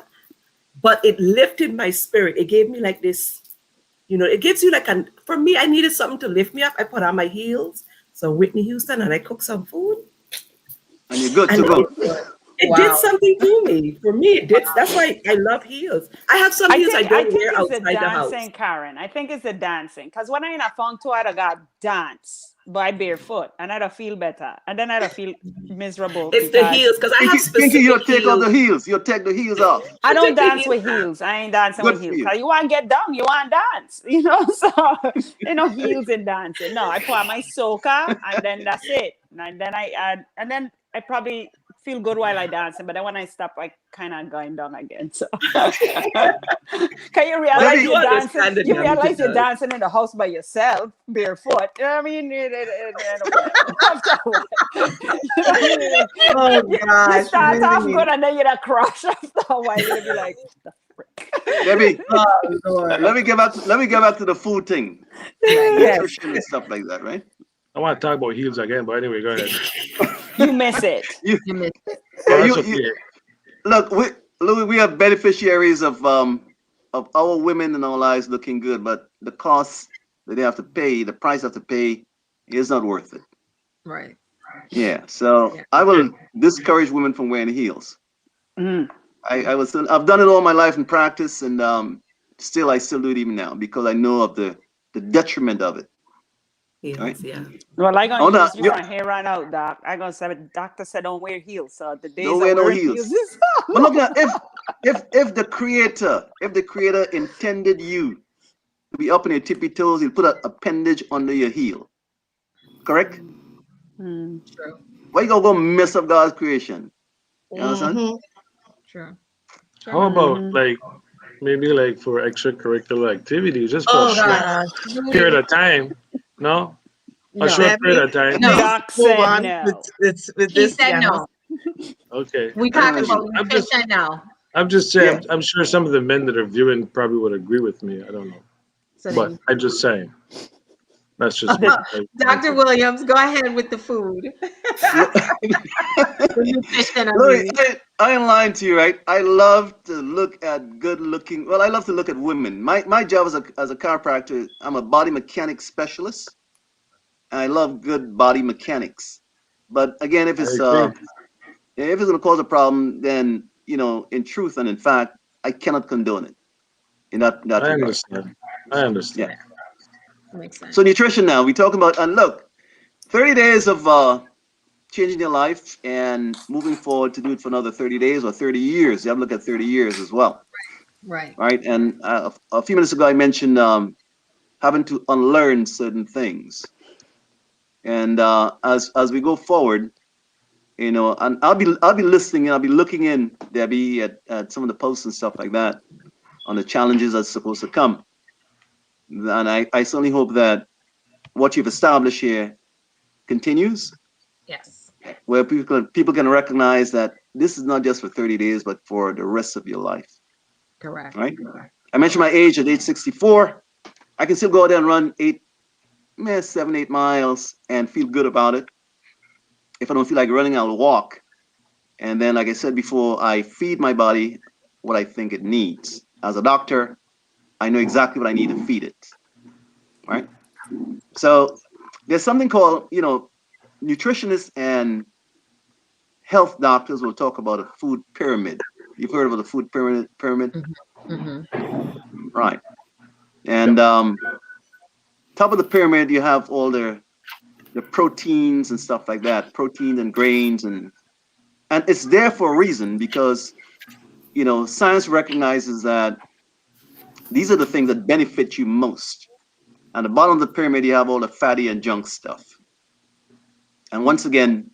S3: But it lifted my spirit. It gave me like this, it gives you like for me, I needed something to lift me up. I put on my heels, so Whitney Houston, and I cooked some food,
S6: And you're good
S3: and
S6: to go.
S3: it did
S1: Wow.
S3: something to me. For me, it did. That's why I love heels. I have some heels I
S4: I
S3: don't
S4: think
S3: wear
S4: it's the
S3: outside the house.
S4: dancing, Karen. I think it's the dancing. Because when I in a funk tour, I got dance by barefoot and I'd feel better. And then I'd feel miserable
S3: It's the
S4: because
S3: heels because I have
S6: Pinky, you'll
S3: specific
S6: take off
S3: heels.
S6: the heels. You'll take the heels off.
S4: I
S3: I
S4: don't
S3: take the
S4: dance
S3: heels
S4: with
S3: off.
S4: heels. I ain't dancing
S6: Good
S4: with
S6: for
S4: heels.
S6: you.
S4: Cause you want to get down, you want to dance, So, heels in dancing. No, I put on my soca and then that's it. And then I add, and then I probably feel good while I dancing, but then when I stop, I kind of going down again. So, can you
S3: Well, I
S4: realize
S3: do
S4: you're dancing?
S3: understand the
S4: You
S3: damage
S4: realize
S3: it
S4: you're
S3: does.
S4: dancing in the house by yourself, barefoot. You know what I mean? After a while, you know what I mean?
S1: Oh
S4: You
S1: gosh,
S4: start off
S1: really?
S4: good and then you're a crush after a while. You're gonna be like,
S6: Debbie,
S1: Oh Lord.
S6: let me get back to the food thing,
S3: Yes.
S6: nutrition and stuff like that, right?
S2: I want to talk about heels again, but anyway, go ahead.
S4: you miss it.
S6: You,
S1: You missed it.
S6: yeah,
S2: Oh, that's
S6: you
S2: okay.
S6: look, Louis, we are beneficiaries of our women in our lives looking good, but the cost that they have to pay, the price they have to pay, is not worth it.
S1: Right.
S6: Yeah, so
S1: Yeah.
S6: I will discourage women from wearing heels.
S4: Mm.
S6: I've done it all my life in practice, and still I still do it even now because I know of the detriment of it. Right?
S3: Heels, yeah.
S4: Well, I
S6: Oh
S4: gonna
S6: no,
S4: use you from here on out, Doc. I gonna say, doctor said don't wear heels. So the days
S6: don't
S4: I
S6: wear no
S4: wear
S6: heels.
S4: heels is
S6: But look at if the creator intended you to be up on your tippy toes, he'll put an appendage under your heel. Correct?
S4: Mm.
S1: True.
S6: Why you gonna go mess up God's creation? You understand?
S5: Mhm.
S1: True.
S2: How about
S4: Mm.
S2: like maybe like for extracurricular activities, just for a
S1: Oh
S2: short
S1: gosh.
S2: period
S1: Really?
S2: of time? No, a
S1: No.
S2: short period
S5: Debbie,
S2: of time.
S1: No.
S5: please
S4: Doc
S5: move
S4: said
S5: on
S4: no.
S5: with
S1: He
S5: this,
S1: said
S5: Janos.
S1: no.
S2: Okay.
S1: We
S6: Yeah,
S1: talking about nutrition now.
S2: I'm just saying.
S6: yeah.
S2: I'm sure some of the men that are viewing probably would agree with me. I don't know,
S1: So
S2: but
S1: then
S2: I'm just saying. That's just me. My
S1: Dr.
S2: opinion.
S1: Williams, go ahead with the food. The nutrition, I
S6: Louis,
S1: mean.
S6: I ain't lying to you, right? I love to look at good looking. Well, I love to look at women. My job as a chiropractor, I'm a body mechanics specialist, and I love good body mechanics. But again,
S2: I agree.
S6: if it's going to cause a problem, then in truth and in fact, I cannot condone it in that
S2: I
S6: regard.
S2: understand. I
S6: Yeah.
S2: understand.
S1: That makes sense.
S6: So nutrition now, we talking about, and look, 30 days of changing your life and moving forward to do it for another 30 days or 30 years. You have to look at 30 years as well,
S1: Right.
S6: right? And a few minutes ago, I mentioned having to unlearn certain things. And as we go forward, and I'll be listening and I'll be looking in, Debbie, at some of the posts and stuff like that on the challenges that's supposed to come. And I certainly hope that what you've established here continues,
S1: Yes.
S6: where people can recognize that this is not just for 30 days, but for the rest of your life,
S1: Correct.
S6: right? I mentioned my age at age 64. I can still go out there and run 7, 8 miles and feel good about it. If I don't feel like running, I'll walk. And then, like I said before, I feed my body what I think it needs. As a doctor, I know exactly what I need to feed it, right? So there's something called, nutritionists and health doctors will talk about a food pyramid. You've heard of the food pyramid,
S1: Mm-hmm.
S6: right? And
S2: Yep.
S6: top of the pyramid, you have all the proteins and stuff like that, proteins and grains, and it's there for a reason because science recognizes that these are the things that benefit you most. At the bottom of the pyramid, you have all the fatty and junk stuff. And once again,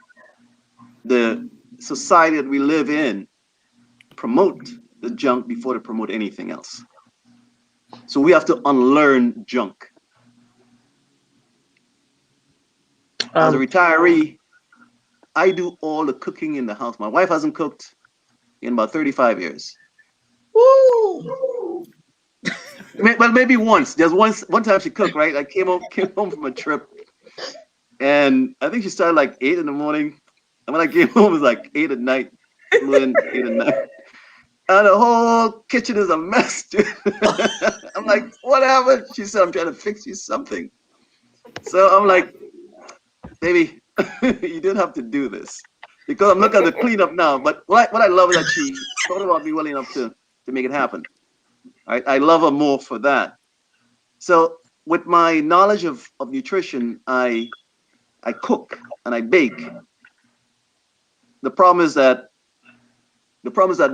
S6: the society that we live in promote the junk before they promote anything else. So we have to unlearn junk. As a
S2: Um,
S6: retiree, I do all the cooking in the house. My wife hasn't cooked in about 35 years.
S5: Woo!
S6: Well, maybe once. There's one time she cooked, right? I came home from a trip, and I think she started like 8 in the morning. And when I came home, it was like 8 at night. Flew in 8 at night. And the whole kitchen is a mess, dude. I'm like, what happened? She said, I'm trying to fix you something. So I'm like, baby, you didn't have to do this. Because I'm looking at the cleanup now. But what I love is that she thought about me well enough to make it happen. I love her more for that. So with my knowledge of nutrition, I cook and I bake. The problem is that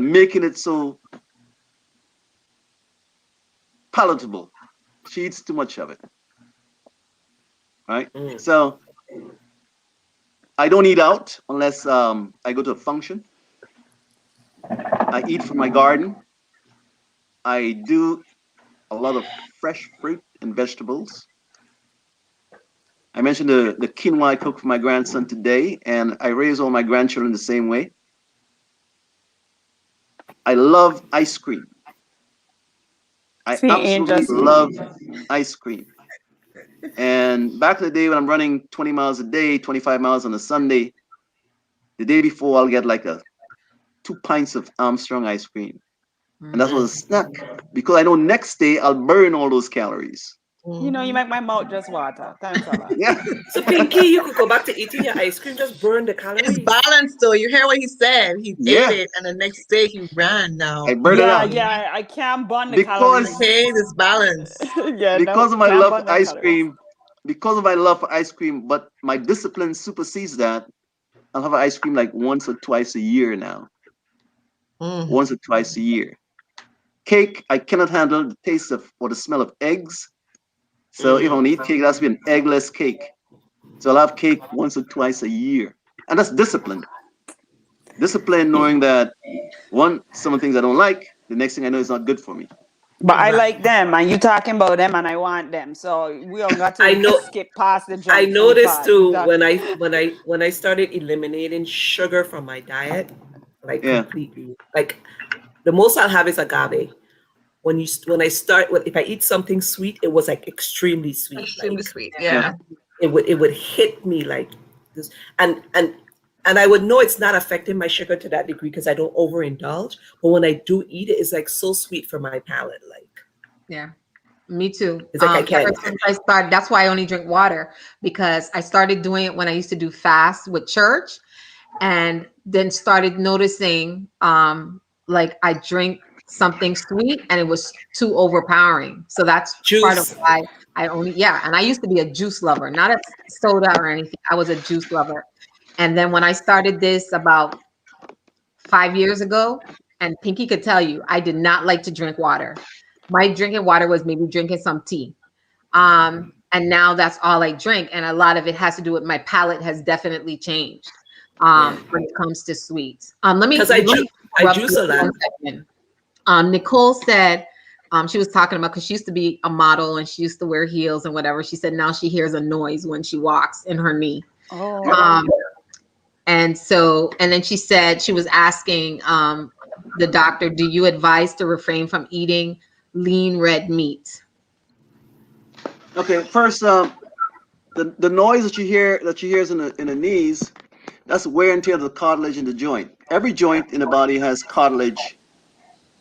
S6: making it so palatable. She eats too much of it. Right?
S3: Mm.
S6: So I don't eat out unless I go to a function. I eat from my garden. I do a lot of fresh fruit and vegetables. I mentioned the quinoa I cooked for my grandson today, and I raise all my grandchildren the same way. I love ice cream. I
S4: See,
S6: absolutely
S4: Angel.
S6: love ice cream. And back in the day when I'm running 20 miles a day, 25 miles on a Sunday, the day before I'll get like 2 pints of Armstrong ice cream. And that was a snack because I know next day I'll burn all those calories.
S4: You
S5: Mhm.
S4: make my mouth just water. Thanks a lot.
S6: Yeah.
S3: So Pinky, you could go back to eating your ice cream, just burn the
S5: It's
S3: calories.
S5: balanced though. You hear what he said? He ate
S6: Yeah.
S5: it and the next day he ran now.
S6: I burn it
S4: Yeah,
S6: out
S4: yeah. I can't burn the
S6: because
S4: calories.
S5: Okay, this balance.
S4: Yeah, no,
S6: because of my
S4: can't
S6: love
S4: burn
S6: for
S4: them
S6: ice
S4: calories.
S6: cream, because of my love for ice cream, but my discipline supersedes that. I'll have ice cream like once or twice a year now.
S5: Mm.
S6: Once or twice a year. Cake, I cannot handle the taste of or the smell of eggs. So if I want to eat cake, it has to be an eggless cake. So I'll have cake once or twice a year. And that's discipline. Discipline knowing that some of the things I don't like, the next thing I know is not good for me.
S4: But I
S5: Exactly.
S4: like them, and you talking about them, and I want them. So we don't got
S3: I
S4: to
S3: know.
S4: skip past the
S3: I
S4: junk food
S3: noticed
S4: part.
S3: too
S4: That
S3: when I started eliminating sugar from my diet, like
S6: Yeah.
S3: completely. Like the most I'll have is agave. When I start with if I eat something sweet, it was like extremely sweet.
S5: Extremely
S3: Like
S5: sweet.
S6: Yeah.
S5: Yeah.
S3: it would hit me like this, and I would know it's not affecting my sugar to that degree because I don't overindulge. But when I do eat it, it's like so sweet for my palate. Like
S1: Yeah. Me too.
S3: it's like I
S1: Ever
S3: can't.
S1: since I started, that's why I only drink water because I started doing it when I used to do fast with church, and then started noticing like I drink something sweet and it was too overpowering. So that's part of
S3: Juice.
S1: why I only, yeah. And I used to be a juice lover, not a soda or anything. I was a juice lover. And then when I started this about 5 years ago, and Pinky could tell you, I did not like to drink water. My drinking water was maybe drinking some tea. And now that's all I drink. And a lot of it has to do with my palate has definitely changed
S3: Yeah.
S1: when it comes to sweets. Let me
S3: Because
S1: let me
S3: I
S1: interrupt
S3: juice
S1: you
S3: a
S1: for
S3: lot.
S1: 1 second. Nicole said she was talking about because she used to be a model and she used to wear heels and whatever. She said now she hears a noise when she walks in her knee.
S4: Oh.
S1: Um, and then she said she was asking the doctor, do you advise to refrain from eating lean red meat?
S6: Okay, first, the noise that you hear is in the knees. That's wear and tear of the cartilage in the joint. Every joint in the body has cartilage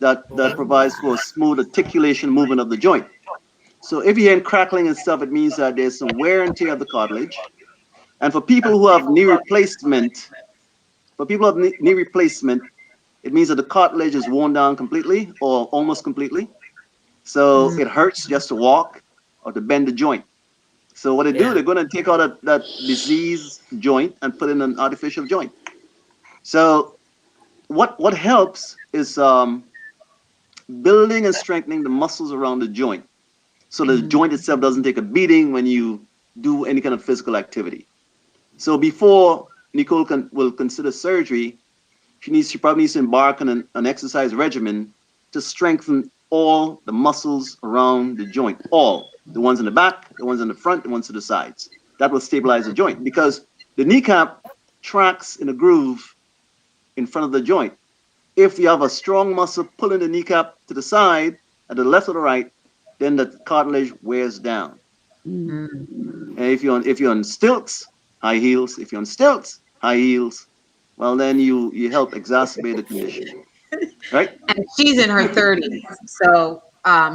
S6: that provides for smooth articulation movement of the joint. So if you're hearing crackling and stuff, it means that there's some wear and tear of the cartilage. And for people who have knee replacement, it means that the cartilage is worn down completely or almost completely. So it hurts just to walk or to bend the joint. So what they do,
S3: Yeah.
S6: they're going to take out that diseased joint and put in an artificial joint. So what helps is building and strengthening the muscles around the joint, so the joint itself doesn't take a beating when you do any kind of physical activity. So before Nicole will consider surgery, she probably needs to embark on an exercise regimen to strengthen all the muscles around the joint, all the ones in the back, the ones in the front, the ones to the sides. That will stabilize the joint because the kneecap tracks in a groove in front of the joint. If you have a strong muscle pulling the kneecap to the side, at the left or the right, then the cartilage wears down.
S1: Mm.
S6: And if you're on stilts, high heels. If you're on stilts, high heels, well then you help exacerbate the condition, right?
S1: And she's in her 30s, so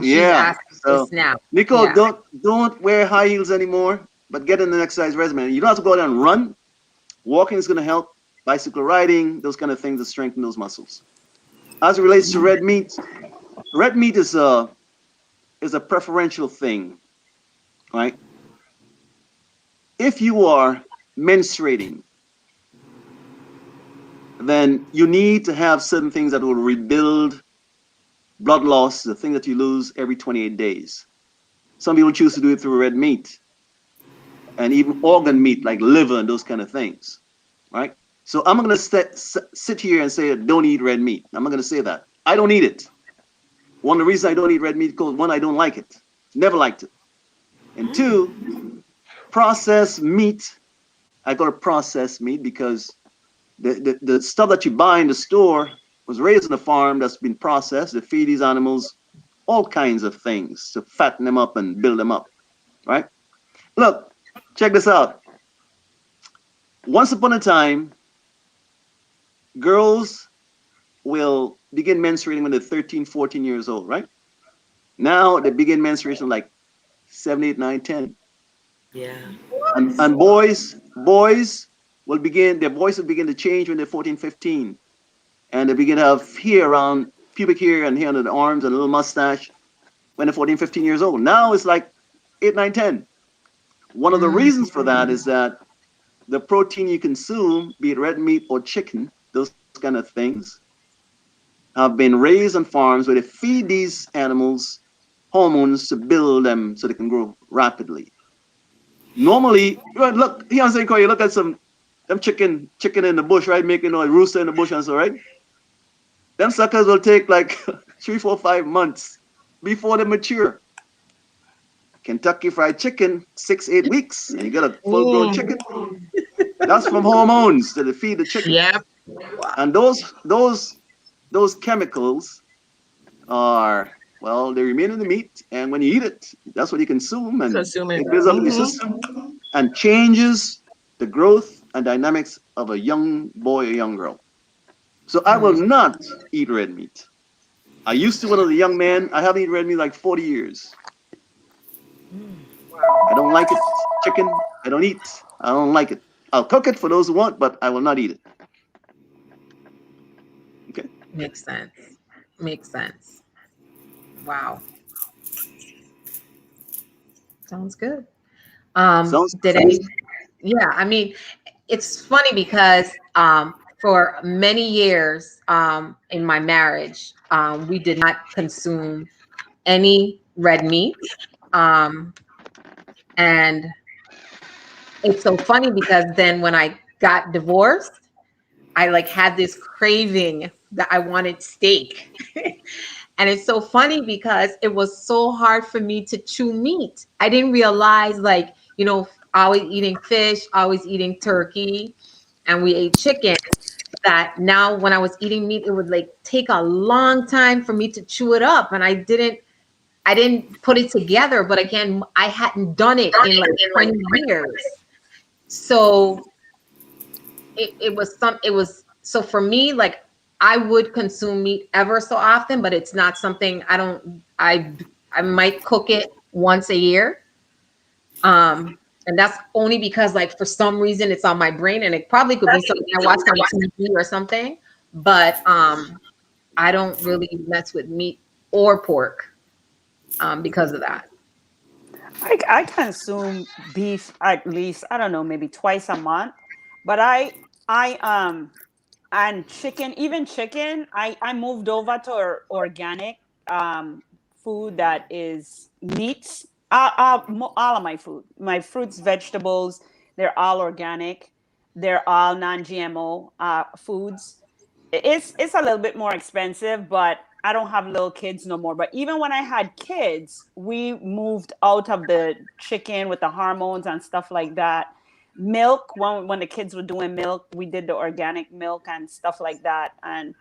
S1: she's
S6: Yeah.
S1: asking
S6: So
S1: this now.
S6: Nicole,
S1: Yeah.
S6: don't wear high heels anymore, but get in an exercise regimen. You don't have to go out and run. Walking is going to help. Bicycle riding, those kind of things to strengthen those muscles. As it relates to red meat is a preferential thing, right? If you are menstruating, then you need to have certain things that will rebuild blood loss, the thing that you lose every 28 days. Some people choose to do it through red meat and even organ meat like liver and those kind of things, right? So I'm going to sit here and say don't eat red meat. I'm not going to say that. I don't eat it. One of the reasons I don't eat red meat because one, I don't like it. Never liked it. And two, processed meat. I got to process meat because the stuff that you buy in the store was raised in a farm that's been processed to feed these animals all kinds of things to fatten them up and build them up, right? Look, check this out. Once upon a time, girls will begin menstruating when they're 13, 14 years old, right? Now they begin menstruation like 7, 8, 9, 10.
S3: Yeah.
S6: And boys their voice will begin to change when they're 14, 15. And they begin to have hair around pubic hair and hair under the arms and a little mustache when they're 14, 15 years old. Now it's like 8, 9, 10. One of the
S1: Mm.
S6: reasons for that is that the protein you consume, be it red meat or chicken, those kind of things, have been raised on farms where they feed these animals hormones to build them so they can grow rapidly. Normally, look, here I'm saying, you look at them chicken in the bush, right? Making a rooster in the bush and so, right? Them suckers will take like 3, 4, 5 months before they mature. Kentucky Fried Chicken, 6, 8 weeks, and you get a full-grown chicken. That's from hormones that they feed the chicken.
S5: Yep.
S6: And those chemicals are, well, they remain in the meat, and when you eat it, that's what you consume, and
S5: Consume it.
S6: it builds up in your system and changes the growth and dynamics of a young boy or young girl. So I will not eat red meat. I used to when I was a young man. I haven't eaten red meat like 40 years. I don't like it. Chicken, I don't eat. I don't like it. I'll cook it for those who want, but I will not eat it. Okay.
S1: Makes sense. Makes sense. Wow. Sounds good.
S6: Sounds
S1: Did any, yeah, I mean, it's funny because for many years in my marriage, we did not consume any red meat. Um, and it's so funny because then when I got divorced, I like had this craving that I wanted steak. And it's so funny because it was so hard for me to chew meat. I didn't realize, like, always eating fish, always eating turkey, and we ate chicken. That now when I was eating meat, it would like take a long time for me to chew it up. And I didn't put it together. But again, I hadn't done it in like 20 years. So it was so for me, like, I would consume meat ever so often, but it's not something I might cook it once a year. And that's only because, like, for some reason it's on my brain, and it probably could be something I watched on TV or something. But I don't really mess with meat or pork because of that.
S4: I consume beef at least, I don't know, maybe twice a month. But I and chicken, even chicken, I moved over to organic um food that is meats. All of my food, my fruits, vegetables, they're all organic. They're all non-GMO foods. It's a little bit more expensive, but I don't have little kids no more. But even when I had kids, we moved out of the chicken with the hormones and stuff like that. Milk, when the kids were doing milk, we did the organic milk and stuff like that. And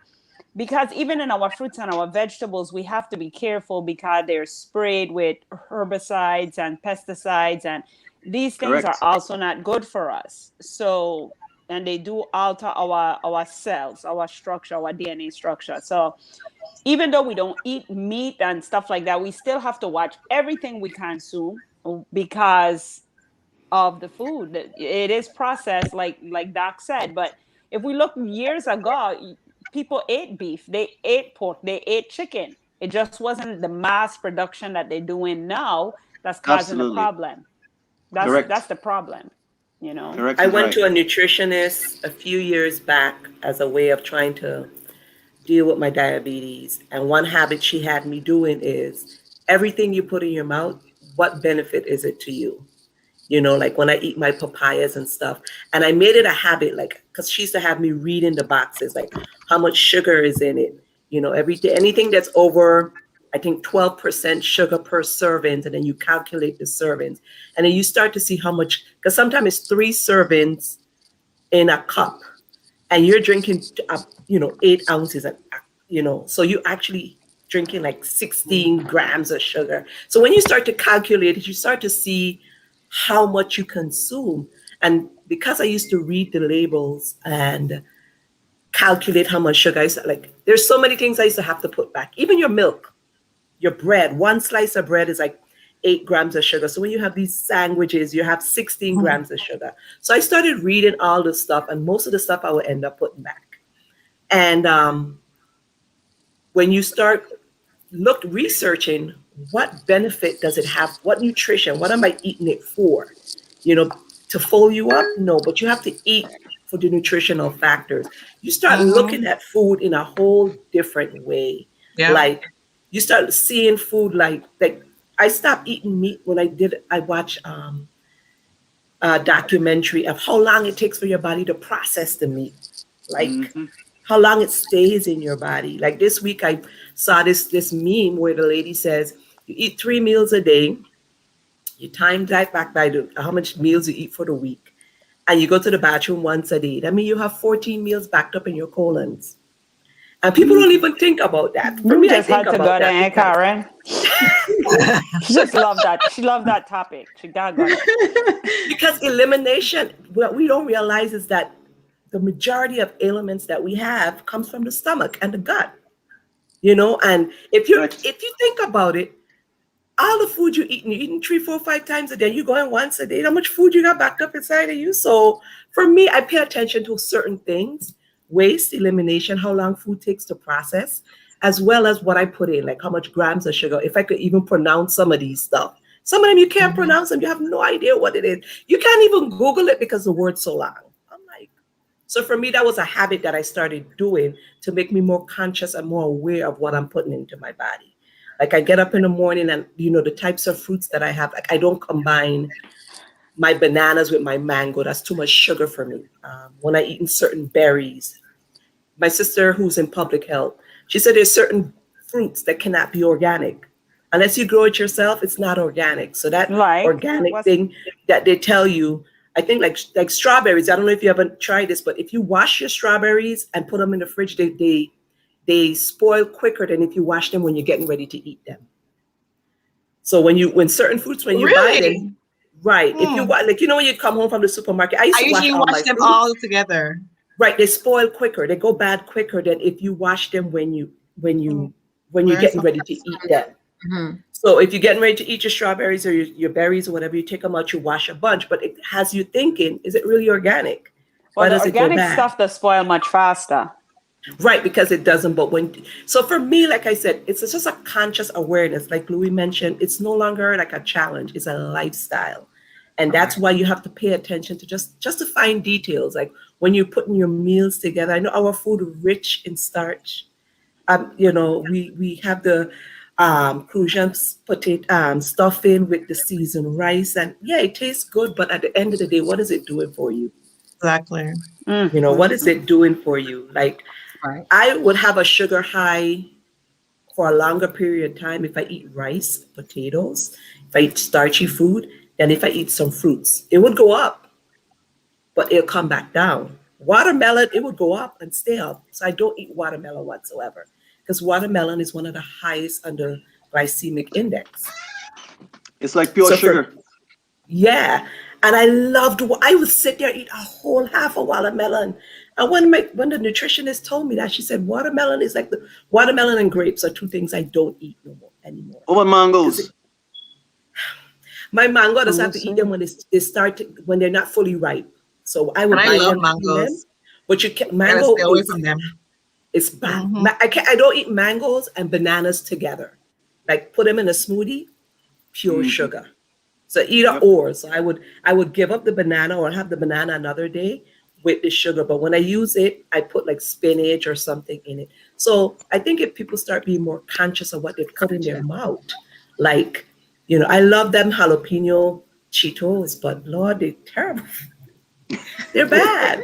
S4: because even in our fruits and our vegetables, we have to be careful because they're sprayed with herbicides and pesticides, and these things are
S6: correct.
S4: also not good for us. So, and they do alter our cells, our structure, our DNA structure. So even though we don't eat meat and stuff like that, we still have to watch everything we consume because of the food. It is processed, like Doc said. But if we look years ago, people ate beef, they ate pork, they ate chicken. It just wasn't the mass production that they're doing now that's causing the
S6: Absolutely.
S4: problem. That's
S6: Correct.
S4: the problem, you know.
S6: Correct
S3: I
S6: is
S3: went
S6: right.
S3: to a nutritionist a few years back as a way of trying to deal with my diabetes. And one habit she had me doing is everything you put in your mouth, what benefit is it to you? Like when I eat my papayas and stuff. And I made it a habit, like, because she used to have me read in the boxes, like how much sugar is in it. Every day, anything that's over, I think 12% sugar per serving, and then you calculate the servings. And then you start to see how much, because sometimes it's 3 servings in a cup, and you're drinking, 8 ounces, so you actually drinking like 16 grams of sugar. So when you start to calculate it, you start to see how much you consume. And because I used to read the labels and calculate how much sugar like, there's so many things I used to have to put back. Even your milk, your bread, one slice of bread is like 8 grams of sugar. So when you have these sandwiches, you have 16 grams of sugar. So I started reading all this stuff, and most of the stuff I would end up putting back. And when you start researching, what benefit does it have? What nutrition? What am I eating it for? You know, to fold you up? No, but you have to eat for the nutritional factors. You start looking
S5: Mhm.
S3: at food in a whole different way.
S5: Yeah.
S3: Like you start seeing food like I stopped eating meat when I watched a documentary of how long it takes for your body to process the meat. Like
S6: Hmm.
S3: how long it stays in your body. Like this week, I saw this meme where the lady says, "You eat 3 meals a day. You time that back by how much meals you eat for the week, and you go to the bathroom once a day. That means you have 14 meals backed up in your colons." And people don't
S6: Hmm.
S3: even think about that. For
S4: You
S3: me, I
S4: just
S3: think
S4: had to
S3: about
S4: go
S3: that
S4: there,
S3: because
S4: Karen. She just loved that. She loved that topic. She got it.
S3: elimination, what we don't realize is that the majority of ailments that we have comes from the stomach and the gut. And
S6: Correct.
S3: if you think about it, all the food you're eating 3, 4, 5 times a day, you're going once a day, how much food you got backed up inside of you. So for me, I pay attention to certain things waste elimination, how long food takes to process, as well as what I put in, like how much grams of sugar, if I could even pronounce some of these stuff. Some of them you can't pronounce them, you have no idea what it is. You can't even Google it because the word's so long. I'm like, so for me, that was a habit that I started doing to make me more conscious and more aware of what I'm putting into my body. Like I get up in the morning and, the types of fruits that I have, like I don't combine my bananas with my mango. That's too much sugar for me. When I eat certain berries, my sister who's in public health, she said there's certain fruits that cannot be organic. Unless you grow it yourself, it's not organic. So that
S4: Like
S3: organic
S4: what's
S3: thing that they tell you, I think like strawberries. I don't know if you haven't tried this, but if you wash your strawberries and put them in the fridge, they spoil quicker than if you wash them when you're getting ready to eat them. So when certain fruits, when you buy
S5: Really?
S3: them, right? If you like, when you come home from the supermarket, I used
S5: I
S3: to wash
S5: usually
S3: all my
S5: watch them
S3: fruits.
S5: all together.
S3: Right, they spoil quicker. They go bad quicker than if you wash them when you're
S5: Where's
S3: getting
S5: some
S3: ready to eat them.
S1: Mhm.
S3: So if you're getting ready to eat your strawberries or your berries or whatever, you take them out, you wash a bunch, but it has you thinking, is it really organic?
S4: well,
S3: Why
S4: the
S3: does it go
S4: organic
S3: bad?
S4: stuff does spoil much faster.
S3: Right, because it doesn't. But so for me, like I said, it's just a conscious awareness. Like Louis mentioned, it's no longer like a challenge; it's a lifestyle, and that's why you have to pay attention to just to find details. Like when you're putting your meals together. I know our food rich in starch. We have the Crucians potato stuffing with the seasoned rice, and yeah, it tastes good. But at the end of the day, what is it doing for you?
S5: exactly?
S3: What is it doing for you? Like
S1: Right.
S3: I would have a sugar high for a longer period of time if I eat rice, potatoes, if I eat starchy food, than if I eat some fruits. It would go up, but it'll come back down. Watermelon, it would go up and stay up. So I don't eat watermelon whatsoever because watermelon is one of the highest under glycemic index.
S6: It's like pure
S3: So for
S6: sugar.
S3: Yeah. And I would sit there, eat a whole half a watermelon. And when the nutritionist told me that, she said, watermelon is like watermelon and grapes are two things I don't eat no more anymore.
S6: What about
S3: Because
S6: mangoes?
S3: my mango does have to eat
S4: Understand.
S3: them when they're not fully ripe. So I
S5: And
S3: would
S5: I
S3: buy
S5: love
S3: them, clean them.
S5: mangoes.
S3: But you can
S5: Gotta
S3: mango
S5: stay away from them.
S3: is bad.
S5: Hmm.
S3: I don't eat mangoes and bananas together. Like put them in a smoothie, pure
S6: Mm,
S3: sugar. So either
S6: yep.
S3: or. So I would give up the banana or have the banana another day with the sugar. But when I use it, I put like spinach or something in it. So I think if people start being more conscious of what they put in their mouth, like, I love them jalapeno Cheetos, but Lord, they're terrible. They're bad,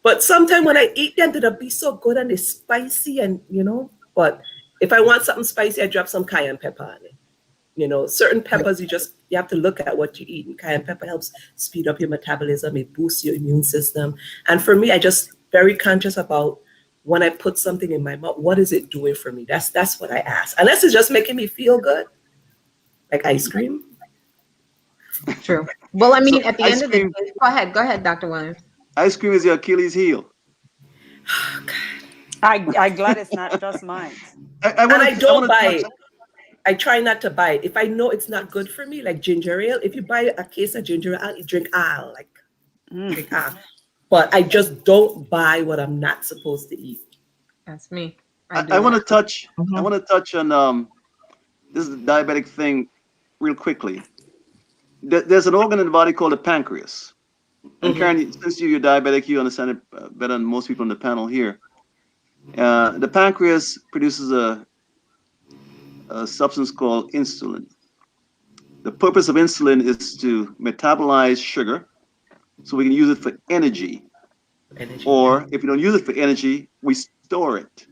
S3: But sometimes when I eat them, they'll be so good and they're spicy but if I want something spicy, I drop some cayenne pepper on it. Certain peppers, you have to look at what you eat. And cayenne pepper helps speed up your metabolism. It boosts your immune system. And for me, I just very conscious about when I put something in my mouth, what is it doing for me? That's what I ask. Unless it's just making me feel good, like ice cream.
S1: True. Well, I
S6: So
S1: mean, at the
S6: ice
S1: end of the
S6: cream,
S1: day, go ahead, Dr. Williams.
S6: ice cream is your Achilles heel.
S4: I glad it's not just mine.
S6: I
S3: And I
S6: want to I
S3: don't
S6: want to
S3: buy
S6: touch.
S3: it. I try not to buy it. If I know it's not good for me, like ginger ale, if you buy a case of ginger ale, I'll drink all, like
S4: Mm.
S3: drink all. But I just don't buy what I'm not supposed to eat.
S1: That's me. I
S6: I
S1: do
S6: want to
S1: that.
S6: touch. I
S5: Hmm.
S6: want to touch on this is the diabetic thing real quickly. There's an organ in the body called the pancreas. And
S3: Hmm.
S6: Karen, since you're diabetic, you understand it better than most people on the panel here. The pancreas produces a substance called insulin. The purpose of insulin is to metabolize sugar so we can use it for energy.
S3: Energy, yeah.
S6: Or if we don't use it for energy, we store it.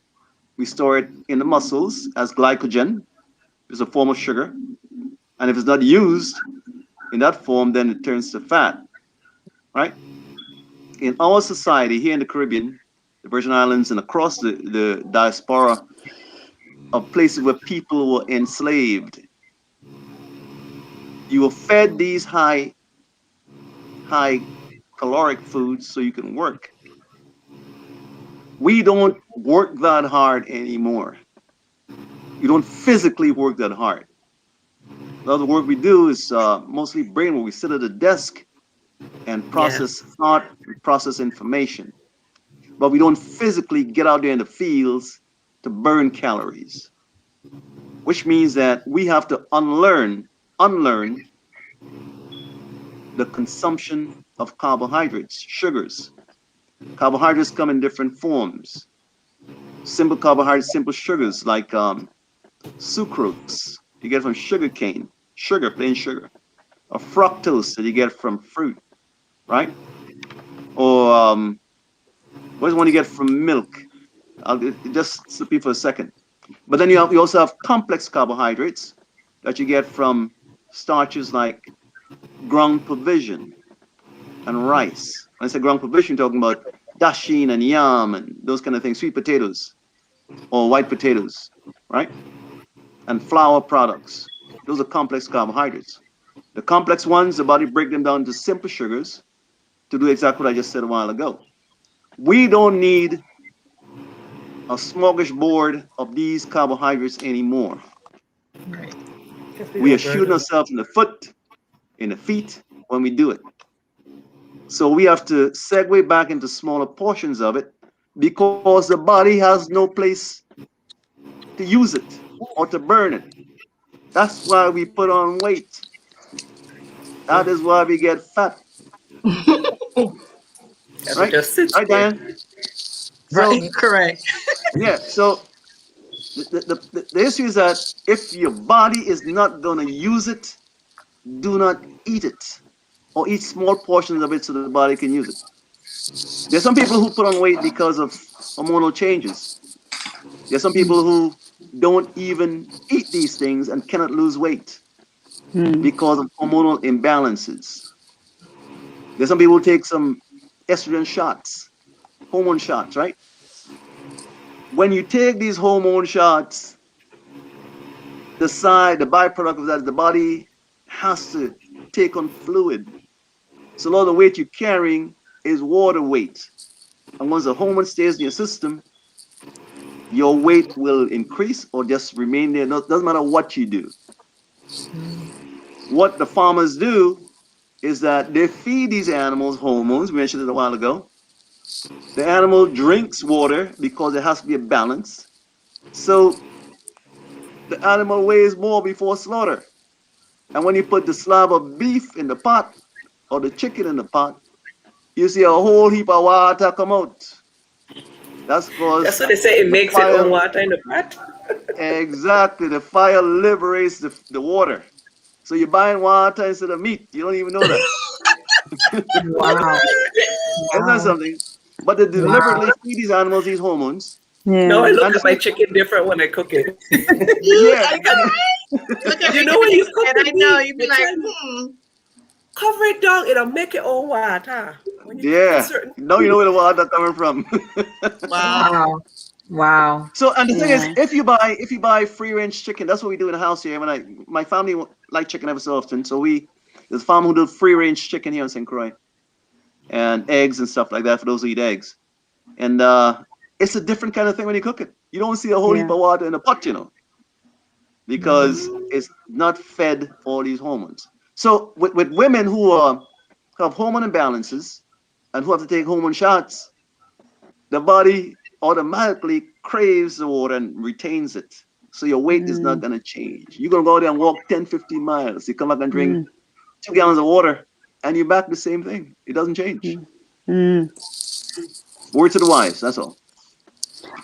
S6: We store it in the muscles as glycogen. It's a form of sugar. And if it's not used in that form, then it turns to fat, right? In our society here in the Caribbean, the Virgin Islands, and across the diaspora of places where people were enslaved, you were fed these high caloric foods so you can work. We don't work that hard anymore. We don't physically work that hard. The other work we do is mostly brain work. We sit at a desk and
S3: Yeah.
S6: process thought, and process information. but we don't physically get out there in the fields to burn calories, which means that we have to unlearn the consumption of carbohydrates, sugars. Carbohydrates come in different forms. Simple carbohydrates, simple sugars like sucrose, you get from sugar cane, sugar, plain sugar, or fructose that you get from fruit, right? Or what's one you get from milk? I'll just slip you for a second. But then you also have complex carbohydrates that you get from starches like ground provision and rice. When I say ground provision, talking about dasheen and yam and those kind of things, sweet potatoes or white potatoes, right? And flour products. Those are complex carbohydrates. The complex ones, the body break them down to simple sugars to do exactly what I just said a while ago. We don't need a smorgasbord of these carbohydrates anymore.
S5: Right.
S6: We are shooting ourselves in the foot, in the feet when we do it. So we have to segue back into smaller portions of it because the body has no place to use it or to burn it. That's why we put on weight. That is why we get fat,
S3: Because it
S6: right?
S3: just sits
S6: Right,
S3: there.
S6: Diane?
S5: Right.
S6: So
S5: Correct.
S6: yeah, so the issue is that if your body is not going to use it, do not eat it or eat small portions of it so the body can use it. There's some people who put on weight because of hormonal changes. There's some people who don't even eat these things and cannot lose weight
S4: Mm.
S6: because of hormonal imbalances. There's some people who take some estrogen shots, hormone shots, right? When you take these hormone shots, the byproduct of that is the body has to take on fluid. So a lot of the weight you're carrying is water weight. And once the hormone stays in your system, your weight will increase or just remain there. No, doesn't matter what you do. What the farmers do is that they feed these animals hormones. We mentioned it a while ago. The animal drinks water because there has to be a balance. So the animal weighs more before slaughter. And when you put the slab of beef in the pot or the chicken in the pot, you see a whole heap of water come out. That's
S3: That's
S6: because
S3: what they say. It
S6: the
S3: makes its own
S6: fire,
S3: water in the pot.
S6: exactly, the fire liberates the water. So you're buying water instead of meat. You don't even know that.
S1: Wow.
S6: Isn't that
S1: Wow.
S6: something? But they
S1: Wow.
S6: deliberately feed these animals these hormones.
S3: Now I
S4: Yeah.
S3: look
S6: And the
S3: at my
S6: same,
S3: chicken different when I cook it.
S5: You,
S6: yeah,
S5: I know, right? Look at
S3: You
S5: me
S3: know when
S5: cooking,
S3: you cook
S5: and
S3: the
S5: I know
S3: meat,
S5: you'd be
S3: they
S5: like,
S3: tell you cover it down, it'll make it own water. When you cook a
S6: yeah.
S3: certain
S6: Now you know
S3: food.
S6: where the water coming from.
S5: wow.
S1: Wow. Wow.
S6: So, and the thing is,
S4: Yeah.
S6: if you buy free range chicken, that's what we do in the house here. When my family like chicken ever so often, so there's a farm who do free range chicken here in St. Croix and eggs and stuff like that for those who eat eggs. And it's a different kind of thing when you cook it. You don't see a whole heap
S4: Yeah.
S6: of water in the pot, because
S1: Mm.
S6: it's not fed all these hormones. So with women who have hormone imbalances and who have to take hormone shots, the body automatically craves the water and retains it. So your weight is not
S4: Mm.
S6: going to change. You're going to go out there and walk 10, 15 miles. You come back and drink
S4: Mm.
S6: 2 gallons of water and you're back the same thing. It doesn't change.
S4: Mm. Mm.
S6: Word to the wise. That's all.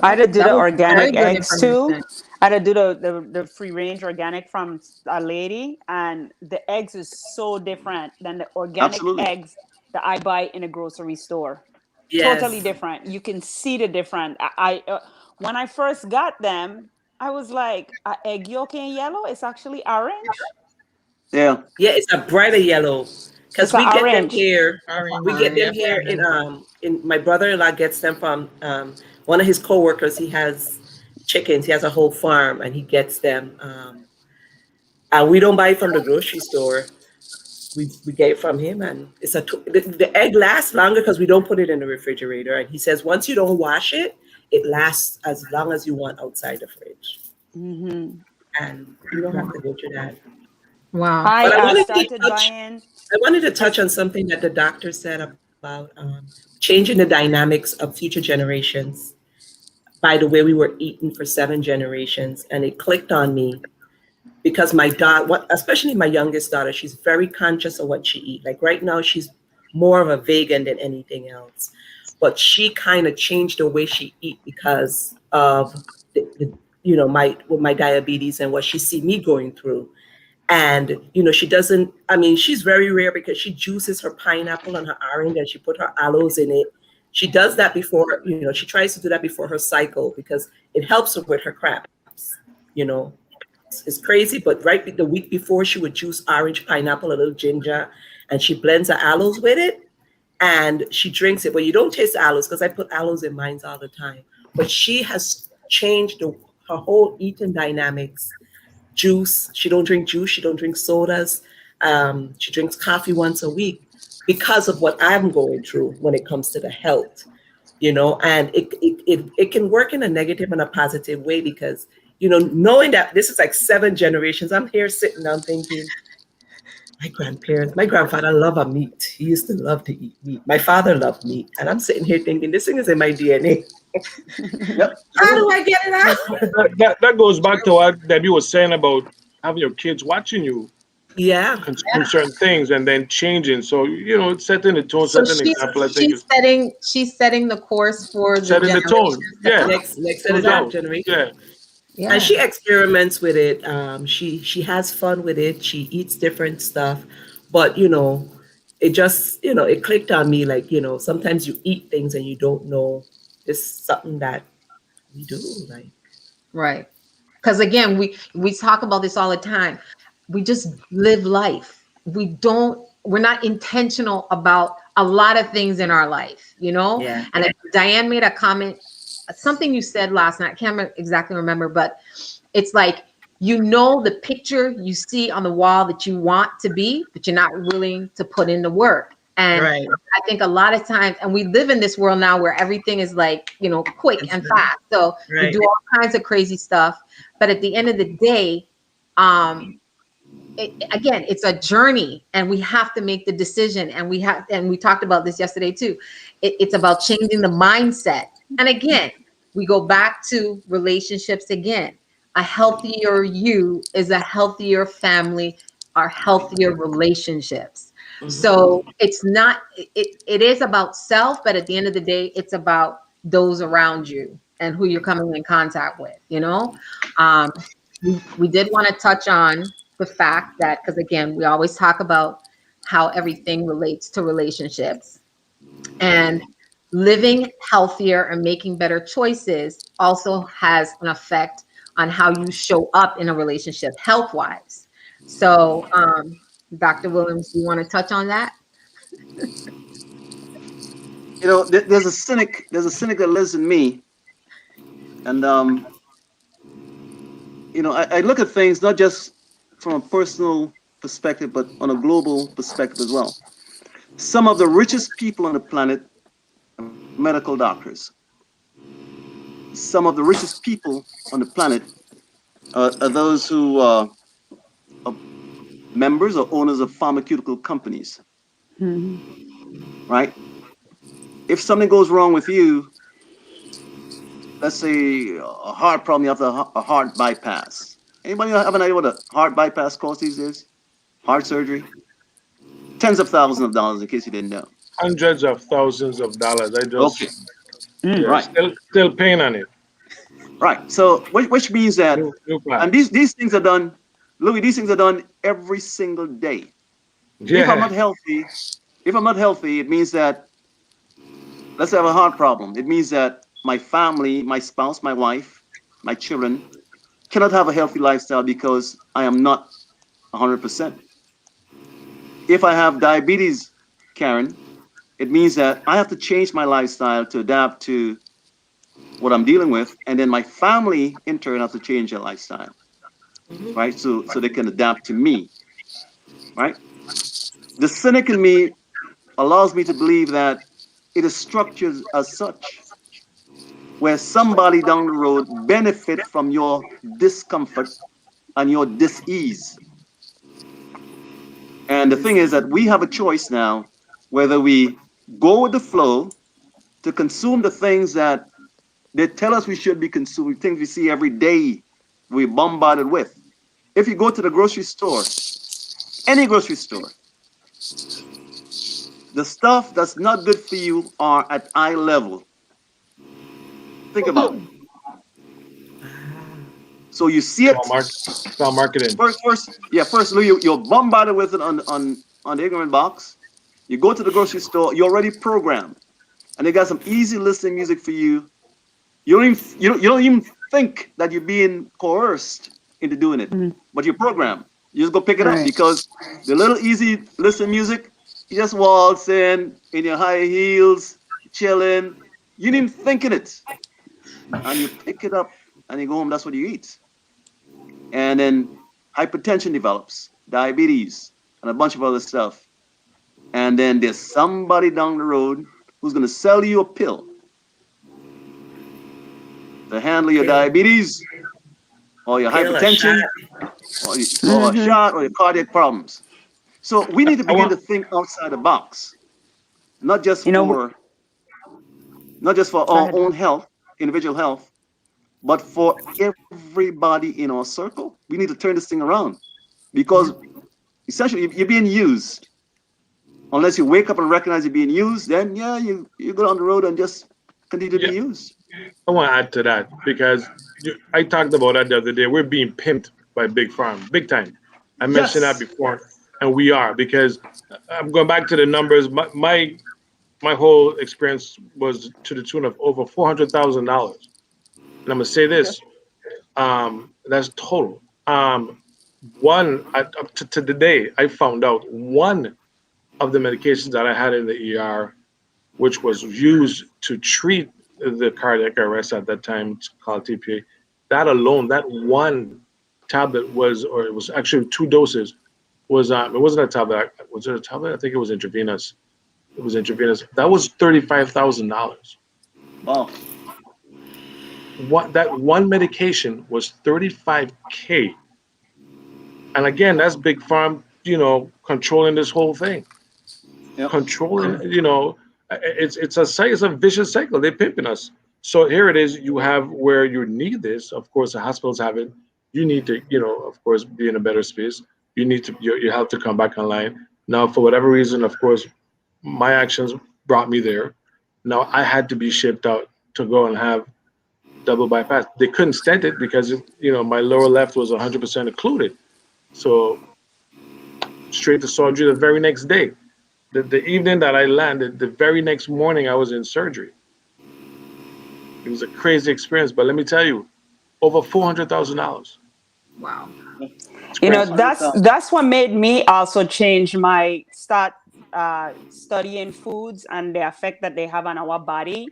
S4: I had to do
S1: That
S4: the
S1: was very
S4: organic
S1: good
S4: eggs too.
S1: information.
S4: I had to do the free range organic from a lady, and the eggs is so different than the organic
S6: Absolutely.
S4: eggs that I buy in a grocery store. Totally
S3: Yes.
S4: different. You can see the difference. I when I first got them, I was like, egg yolk and yellow. It's actually orange.
S6: Yeah.
S3: Yeah, it's a brighter yellow.
S4: It's
S3: Because
S4: an
S3: we get them
S4: orange.
S3: here.
S5: Orange.
S3: We get them
S5: Yep.
S3: here in my brother-in-law gets them from one of his co-workers. He has chickens. He has a whole farm and he gets them. And we don't buy it from the grocery store. We get it from him, and the egg lasts longer because we don't put it in the refrigerator. And he says once you don't wash it, it lasts as long as you want outside the fridge,
S4: Hmm.
S3: and you don't have to go through that.
S1: Wow.
S3: But
S4: I
S3: I wanted to
S4: started
S3: touch.
S4: buying.
S3: I wanted to
S4: I
S3: touch on something that the doctor said about changing the dynamics of future generations by the way we were eating for 7 generations. And it clicked on me because my daughter, especially my youngest daughter, she's very conscious of what she eats. Like right now, she's more of a vegan than anything else. But she kind of changed the way she eat because of my diabetes and what she see me going through. And she doesn't. I mean, she's very rare because she juices her pineapple and her orange, and she put her aloes in it. She does that before. She tries to do that before her cycle because it helps her with her cramps. You know, it's crazy, but right the week before, she would juice orange, pineapple, a little ginger, and she blends her aloes with it, and she drinks it. Well, you don't taste the aloes because I put aloes in mine all the time. But she has changed her whole eating dynamics. Juice. She don't drink juice. She don't drink sodas. She drinks coffee once a week because of what I'm going through when it comes to the health. And it can work in a negative and a positive way because knowing that this is like 7 generations, I'm here sitting down thinking, my grandfather loved a meat. He used to love to eat meat. My father loved meat. And I'm sitting here thinking, this thing is in my DNA.
S6: Yep.
S3: How do I get it out?
S2: That goes back to what Debbie was saying about having your kids watching you
S3: Yeah.
S2: consume certain things and then changing. So it's setting the tone,
S1: So
S2: setting an example. I think it's
S1: she's setting the course for the
S2: setting the tone.
S1: generations to
S2: Yeah,
S1: come.
S3: Next set
S2: no
S3: of
S2: doubt.
S3: generation.
S2: Yeah,
S1: Yeah.
S3: And she experiments with it. She has fun with it. She eats different stuff, but it just it clicked on me. Like sometimes you eat things and you don't know it's something that we do. Like
S1: Right. Because again, we talk about this all the time. We just live life. We're not intentional about a lot of things in our life,
S3: yeah,
S1: And Diane made a comment, something you said last night. I can't exactly remember, but it's like, the picture you see on the wall that you want to be, but you're not willing to put in the work. And
S3: right.
S1: I think a lot of times, and we live in this world now where everything is like, quick and fast. So we
S3: Right.
S1: do all kinds of crazy stuff. But at the end of the day, again, it's a journey, and we have to make the decision. And we talked about this yesterday too. It's about changing the mindset. And again, we go back to relationships again. A healthier you is a healthier family, are healthier relationships. So it's not, it is about self, but at the end of the day, it's about those around you and who you're coming in contact with, Um, we did want to touch on the fact that, because again, we always talk about how everything relates to relationships, and living healthier and making better choices also has an effect on how you show up in a relationship health wise. So, Dr. Williams, do you want to touch on that?
S6: There's a cynic. There's a cynic that lives in me, and I look at things not just from a personal perspective, but on a global perspective as well. Some of the richest people on the planet are medical doctors. Some of the richest people on the planet are those who are members or owners of pharmaceutical companies, right? If something goes wrong with you, let's say a heart problem, you have a heart bypass. Anybody have an idea what a heart bypass costs these days? Heart surgery? Tens of thousands of dollars, in case you didn't know.
S2: hundreds of thousands of dollars. I
S6: Okay,
S2: just yeah,
S6: right,
S2: still paying on it.
S6: right. So, which means that,
S2: New
S6: and
S2: plans.
S6: these things are done, Louis. These things are done every single day. If I'm
S2: Yeah,
S6: not healthy, it means that, let's say I have a heart problem. It means that my family, my spouse, my wife, my children cannot have a healthy lifestyle because I am not 100%. If I have diabetes, Karen, it means that I have to change my lifestyle to adapt to what I'm dealing with, and then my family in turn have to change their lifestyle, right? So they can adapt to me, right? The cynic in me allows me to believe that it is structured as such, where somebody down the road benefit from your discomfort and your dis-ease. And the thing is that we have a choice now whether we go with the flow to consume the things that they tell us we should be consuming, things we see every day, we're bombarded with. If you go to the grocery store, any grocery store, the stuff that's not good for you are at eye level. Think about it. So you see
S2: It's all
S6: it
S2: mark. It's all marketing.
S6: first, Lou, you're bombarded with it on the ignorant box. You go to the grocery store, you're already programmed, and they got some easy listening music for you. You don't even think that you're being coerced into doing it,
S4: Mhm.
S6: but you're programmed. You just go pick it up
S4: Right.
S6: because the little easy listening music, you just waltz in your high heels, chilling. You didn't even think in it, and you pick it up and you go home. That's what you eat, and then hypertension develops, diabetes, and a bunch of other stuff. And then there's somebody down the road who's going to sell you a pill to handle your
S3: Pill,
S6: diabetes or your
S3: pill, a shot.
S6: hypertension or a
S4: Mhm.
S6: shot or your cardiac problems. So we need to
S2: I
S6: begin to
S2: want.
S6: think outside the box, not just
S4: You know,
S6: for not just for
S4: go
S6: our
S4: ahead.
S6: own health, individual health, but for everybody in our circle. We need to turn this thing around because essentially you're being used. Unless you wake up and recognize you're being used, then yeah, you go down the road and just continue to be
S2: Yeah,
S6: used.
S2: I want to add to that because I talked about that the other day. We're being pimped by big farm, big time. I mentioned that
S6: Yes.
S2: before, and we are because I'm going back to the numbers. My whole experience was to the tune of over $400,000. And I'm gonna say
S6: Okay.
S2: this: that's total. Up to the day, I found out one of the medications that I had in the ER, which was used to treat the cardiac arrest at that time, it's called TPA. That alone, that one tablet was, or it was actually two doses, was it wasn't a tablet. Was it a tablet? I think it was intravenous. It was intravenous. That was $35,000.
S6: Wow.
S2: What that one medication was 35K. And again, that's big farm, controlling this whole thing,
S6: Yep.
S2: controlling, it's a vicious cycle. They're pimping us. So here it is. You have where you need this. Of course, the hospitals have it. You need to, of course, be in a better space. You need to your health to come back online. Now, for whatever reason, of course, my actions brought me there. Now I had to be shipped out to go and have double bypass. They couldn't stent it because my lower left was 100% occluded. So straight to surgery the very next day. The evening that I landed, the very next morning I was in surgery. It was a crazy experience, but let me tell you, over $400,000.
S1: Wow.
S2: It's
S4: You know,
S2: crazy.
S4: that's what made me also change my start studying foods and the effect that they have on our body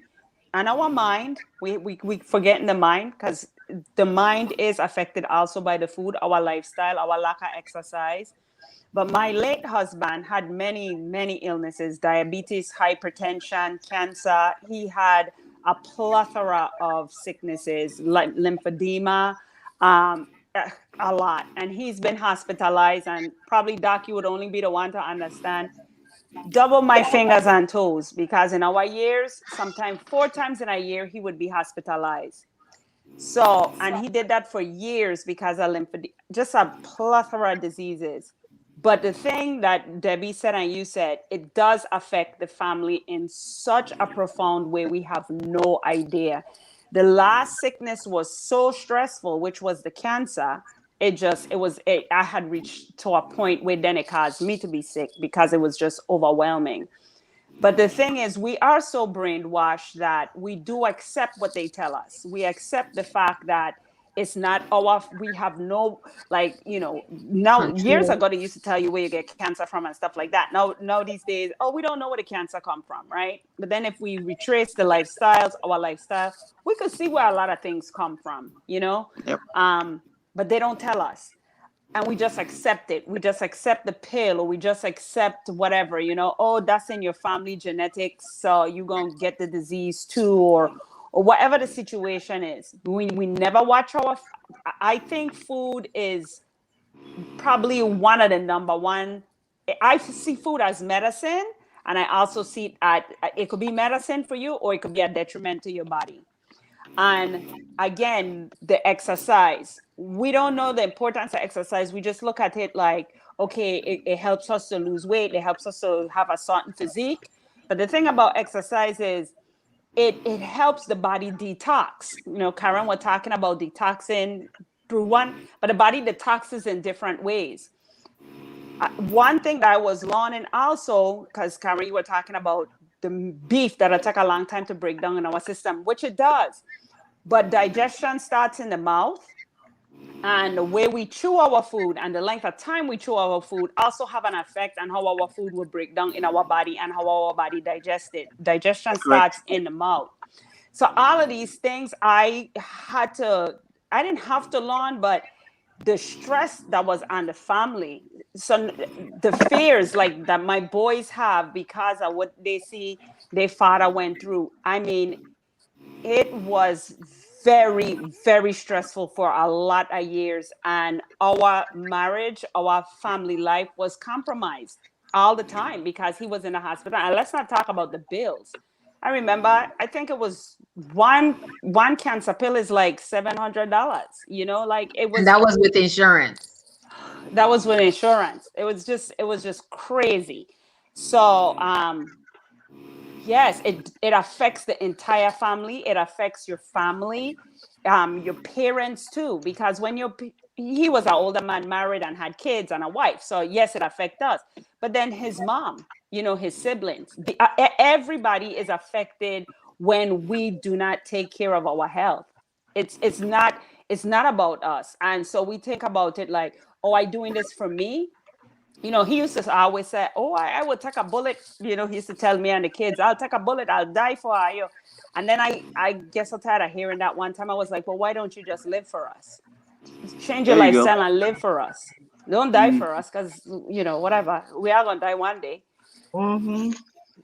S4: and our mind. We forget in the mind because the mind is affected also by the food, our lifestyle, our lack of exercise. But my late husband had many, many illnesses: diabetes, hypertension, cancer. He had a plethora of sicknesses like lymphedema, um, a lot. And he's been hospitalized. And probably, Doc, you would only be the one to understand. Double my fingers and toes because in our years, sometimes 4 times in a year, he would be hospitalized. So, and he did that for years because of lymphedema, just a plethora of diseases. But the thing that Debbie said and you said, it does affect the family in such a profound way. We have no idea. The last sickness was so stressful, which was the cancer. I had reached to a point where then it caused me to be sick because it was just overwhelming. But the thing is, we are so brainwashed that we do accept what they tell us. We accept the fact that it's not our, we have no, like, now years
S1: Control.
S4: ago, they used to tell you where you get cancer from and stuff like that. Now these days, oh, we don't know where the cancer come from, right? But then if we retrace the lifestyles, our lifestyle, we could see where a lot of things come from.
S6: Yep.
S4: But they don't tell us, and we just accept it. We just accept the pill, or we just accept whatever. Oh, that's in your family genetics, so you're gonna get the disease too, or whatever the situation is. We never watch our. I think food is probably one of the number one. I see food as medicine. And I also see it at, it could be medicine for you, or it could be a detriment to your body. And again, the exercise. We don't know the importance of exercise. We just look at it like, okay, it helps us to lose weight. It helps us to have a certain physique. But the thing about exercise is it helps the body detox. You know, Karen was talking about detoxing through one, but the body detoxes in different ways. One thing that I was learning also, because Karen, you were talking about the beef that'll take a long time to break down in our system, which it does. But digestion starts in the mouth, and the way we chew our food and the length of time we chew our food also have an effect on how our food will break down in our body and how our body digests it. Digestion
S6: Correct.
S4: starts in the mouth. So all of these things I didn't have to learn, but the stress that was on the family, so the fears like that my boys have because of what they see their father went through. I mean, it was very, very stressful for a lot of years, and our marriage, our family life was compromised all the time because he was in the hospital. And let's not talk about the bills. I remember, I think it was one cancer pill is like $700. You know, like it
S1: And
S4: was,
S1: that was with insurance.
S4: that was with insurance. It was just crazy. So yes, it affects the entire family. It affects your family, your parents too, because when he was an older man, married and had kids and a wife. So yes, it affects us. But then his mom, his siblings, everybody is affected when we do not take care of our health. It's not about us, and so we think about it like, oh, I doing this for me. He used to always say, "Oh, I would take a bullet." He used to tell me and the kids, "I'll take a bullet. I'll die for you." And then I guess I'm tired of hearing that. One time I was like, "Well, why don't you just live for us? Change your
S6: There you go.
S4: lifestyle and live for us. Don't die
S6: Mm,
S4: for us, because whatever. We are gonna die one day."
S5: Mm-hmm.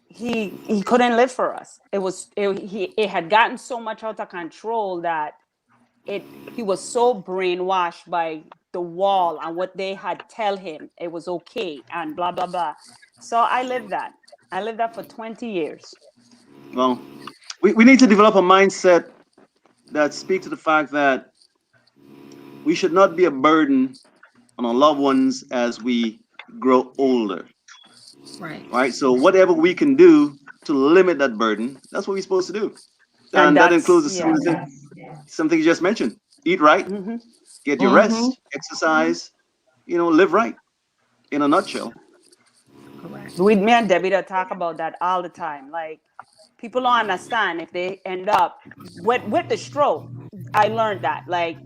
S4: He couldn't live for us. It had gotten so much out of control that he was so brainwashed by the wall and what they had tell him it was okay and blah blah blah. So I lived that for 20 years.
S6: well, we need to develop a mindset that speaks to the fact that we should not be a burden on our loved ones as we grow older.
S1: Right.
S6: Right? So whatever we can do to limit that burden, that's what we're supposed to do.
S4: And
S6: And that
S4: that's,
S6: includes
S4: yeah.
S6: something you just mentioned. Eat right,
S4: Hmm.
S6: get your
S5: Mm-hmm.
S6: rest, exercise, live right in a nutshell.
S1: Correct.
S4: With me and Debbie to talk about that all the time. Like, people don't understand if they end up with the stroke. I learned that. Like,